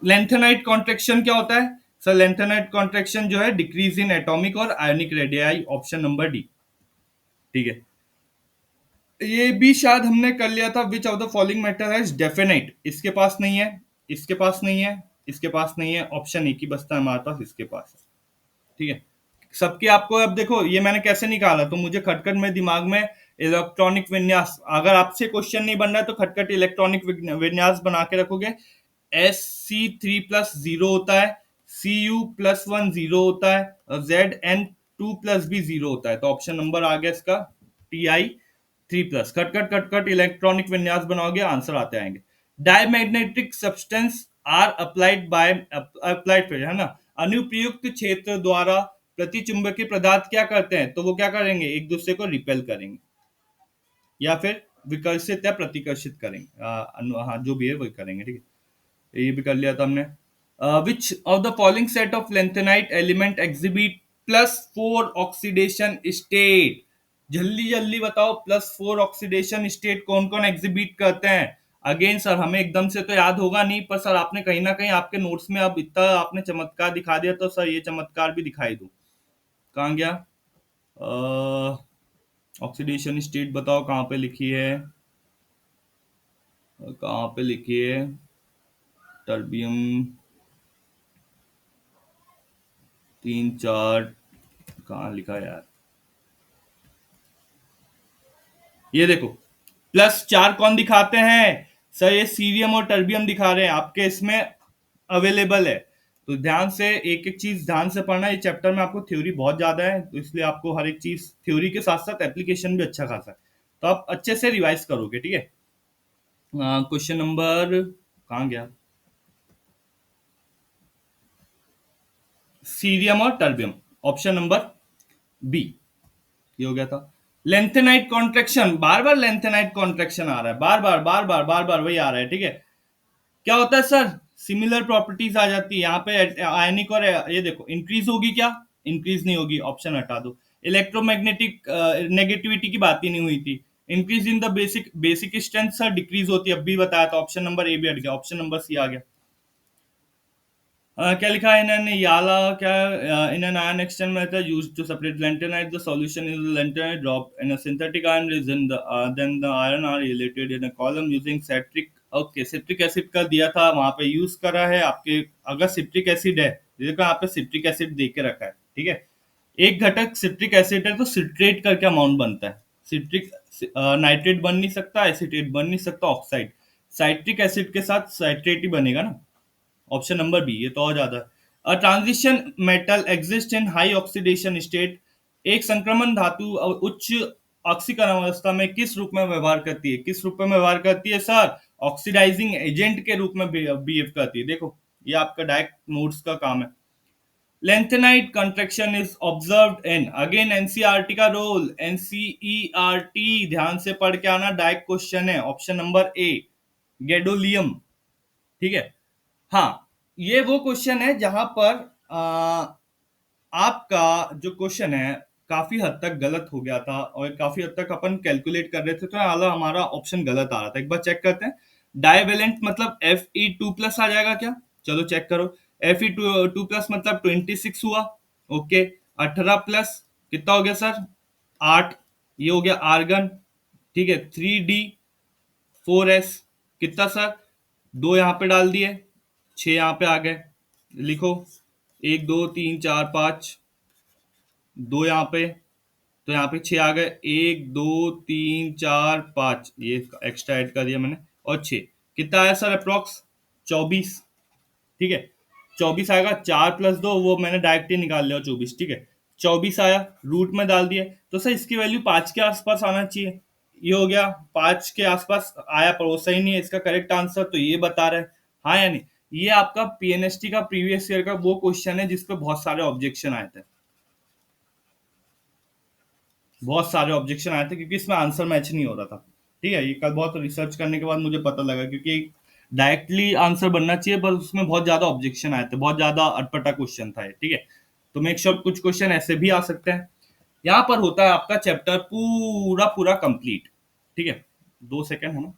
लेंथेनाइट कॉन्ट्रेक्शन क्या होता है? सर लेंथेनाइट कॉन्ट्रेक्शन जो है, डिक्रीज इन एटॉमिक और ionic radii, option number D, ठीक है। ये भी शायद हमने कर लिया था, विच ऑफ द फॉलोइंग मेटल है डेफिनेट? इसके पास नहीं है, इसके पास नहीं है, इसके पास नहीं है, ऑप्शन एक ही बचता है हमारे पास, इसके पास है, ठीक है। सबके आपको अब देखो, ये मैंने कैसे निकाला, तो मुझे खटखट में दिमाग में इलेक्ट्रॉनिक विन्यास, अगर आपसे क्वेश्चन नहीं बन रहा है तो खटखट इलेक्ट्रॉनिक विन्यास बना के रखोगे। SC3+0 होता है, Cu+1 0 होता है, और Zn2+ भी 0 होता है, तो ऑप्शन नंबर आ गया इसका Ti3+। खटखट खटखट इलेक्ट्रॉनिक विन्यास बनाओगे, आंसर आते आएंगे। Diamagnetic substance are applied by, applied है ना, अनुप्रयुक्त क्षेत्र द्वारा प्रतिचुंबकीय पदार्थ क्या करते हैं? तो वो क्या करेंगे, एक दूसरे को रिपेल करेंगे, या फिर विकर्षित या प्रतिकर्षित करेंगे, हाँ जो भी है वही करेंगे, ठीक है। ये भी कर लिया था हमने। विच of the following set of lanthanide element exhibit +4 oxidation state? जल्दी जल्दी बताओ, +4 ऑक्सीडेशन स्टेट कौन कौन एग्जिबिट करते हैं? अगेन सर, हमें एकदम से तो याद होगा नहीं, पर सर आपने कहीं ना कहीं आपके नोट्स में अब इतना आपने चमत्कार दिखा दिया, तो सर ये चमत्कार भी दिखाई दो। कहाँ गया? ऑक्सीडेशन स्टेट बताओ कहाँ पे लिखी है, कहाँ पे लिखी है? टर्बियम, तीन चार, कहाँ लिखा है यार? ये देखो, +4 कौन दिखाते हैं? सर ये सीरियम और टर्बियम दिखा रहे हैं, आपके इसमें अवेलेबल है। तो ध्यान से एक एक चीज ध्यान से पढ़ना, ये चैप्टर में आपको थ्योरी बहुत ज्यादा है, तो इसलिए आपको हर एक चीज थ्योरी के साथ साथ एप्लीकेशन भी अच्छा खासा है, तो आप अच्छे से रिवाइज करोगे, ठीक है। क्वेश्चन नंबर कहाँ गया? सीरियम और टर्बियम, ऑप्शन नंबर बी, ये हो गया था। लेंथेनाइट कॉन्ट्रेक्शन, बार बार लेंथेनाइट कॉन्ट्रेक्शन आ रहा है, बार बार बार बार बार बार वही आ रहा है, ठीक है। क्या होता है सर? सिमिलर प्रॉपर्टीज आ जाती है यहाँ पे, आयनिक और ये देखो, इंक्रीज होगी क्या? इंक्रीज नहीं होगी, ऑप्शन हटा दो। इलेक्ट्रोमैग्नेटिक नेगेटिविटी की बात ही नहीं हुई थी। Increase in the basic strength sir decrease होती है, अभी बताया था। ऑप्शन नंबर ए भी हट गया, ऑप्शन नंबर सी आ गया। क्या लिखा है इन्होंने, याला क्या, in an ion exchange method used to separate lanthanide, the solution is lanthanide drop in a synthetic iron resin, then the iron are related in a column using citric। Okay, citric acid का दिया था वहां पे, use करा है आपके। अगर citric acid है, देखो यहाँ पे सिट्रिक एसिड दे के रखा है, ठीक है। एक घटक सिट्रिक एसिड है तो सिट्रेट करके अमाउंट बनता है। सिट्रिक नाइट्रेट बन नहीं सकता, एसिटेट बन नहीं सकता, ऑक्साइड। साइट्रिक एसिड के साथ साइट्रेट ही बनेगा ना। ऑप्शन नंबर बी, ये तो और ज्यादा। A transition metal exist in high oxidation state. एक संक्रमण धातु उच्च ऑक्सीकरण अवस्था में किस रूप में व्यवहार करती है, किस रूप में व्यवहार करती है सर? ऑक्सीडाइजिंग एजेंट के रूप में बिहेव करती है। देखो, ये आपका डायरेक्ट नोट्स का काम है। Lanthanide contraction is observed in, again NCERT का रोल, एनसीईआरटी ध्यान से पढ़ के आना, डायरेक्ट क्वेश्चन है। ऑप्शन नंबर ए, गैडोलियम, ठीक है। हाँ, ये वो क्वेश्चन है जहां पर आपका जो क्वेश्चन है काफी हद तक गलत हो गया था, और काफी हद तक अपन कैलकुलेट कर रहे थे तो आला हमारा ऑप्शन गलत आ रहा था। एक बार चेक करते हैं। डाइवेलेंट मतलब Fe2+ आ जाएगा क्या? चलो चेक करो। Fe2+ मतलब 26 हुआ। ओके, 18+ कितना हो गया सर? 8। ये हो गया आर्गन, ठीक है। 3D4S कितना सर? 2 यहाँ पे डाल दिए, 6 यहाँ पे आ गए। लिखो, 1 2 3 4 5, 2 यहाँ पे, तो यहाँ पे 6 आ गए। 1 2 3 4 5, ये एक्स्ट्रा ऐड कर दिया मैंने, और 6 कितना आया सर अप्रोक्स? 24, ठीक है। 24 आएगा। 4+2 वो मैंने डायरेक्ट ही निकाल लिया, 24, ठीक है। 24 आया, रूट में डाल दिए, तो सर इसकी वैल्यू 5 के आसपास आना चाहिए। ये हो गया 5 के आसपास आया, पर वो सही नहीं है। इसका करेक्ट आंसर तो ये बता रहा है, हाँ या नहीं? ये आपका पीएनएसटी का प्रीवियस ईयर का वो क्वेश्चन है जिसपे बहुत सारे ऑब्जेक्शन आए थे, बहुत सारे ऑब्जेक्शन आए थे, क्योंकि इसमें आंसर मैच नहीं हो रहा था, ठीक है। ये कल बहुत रिसर्च करने के बाद मुझे पता लगा, क्योंकि डायरेक्टली आंसर बनना चाहिए पर उसमें बहुत ज्यादा ऑब्जेक्शन आए थे, बहुत ज्यादा अटपटा क्वेश्चन था ये, ठीक है। तो मेक श्योर कुछ क्वेश्चन ऐसे भी आ सकते हैं। यहाँ पर होता है आपका चैप्टर पूरा पूरा कंप्लीट, ठीक है। 2 सेकेंड है ना।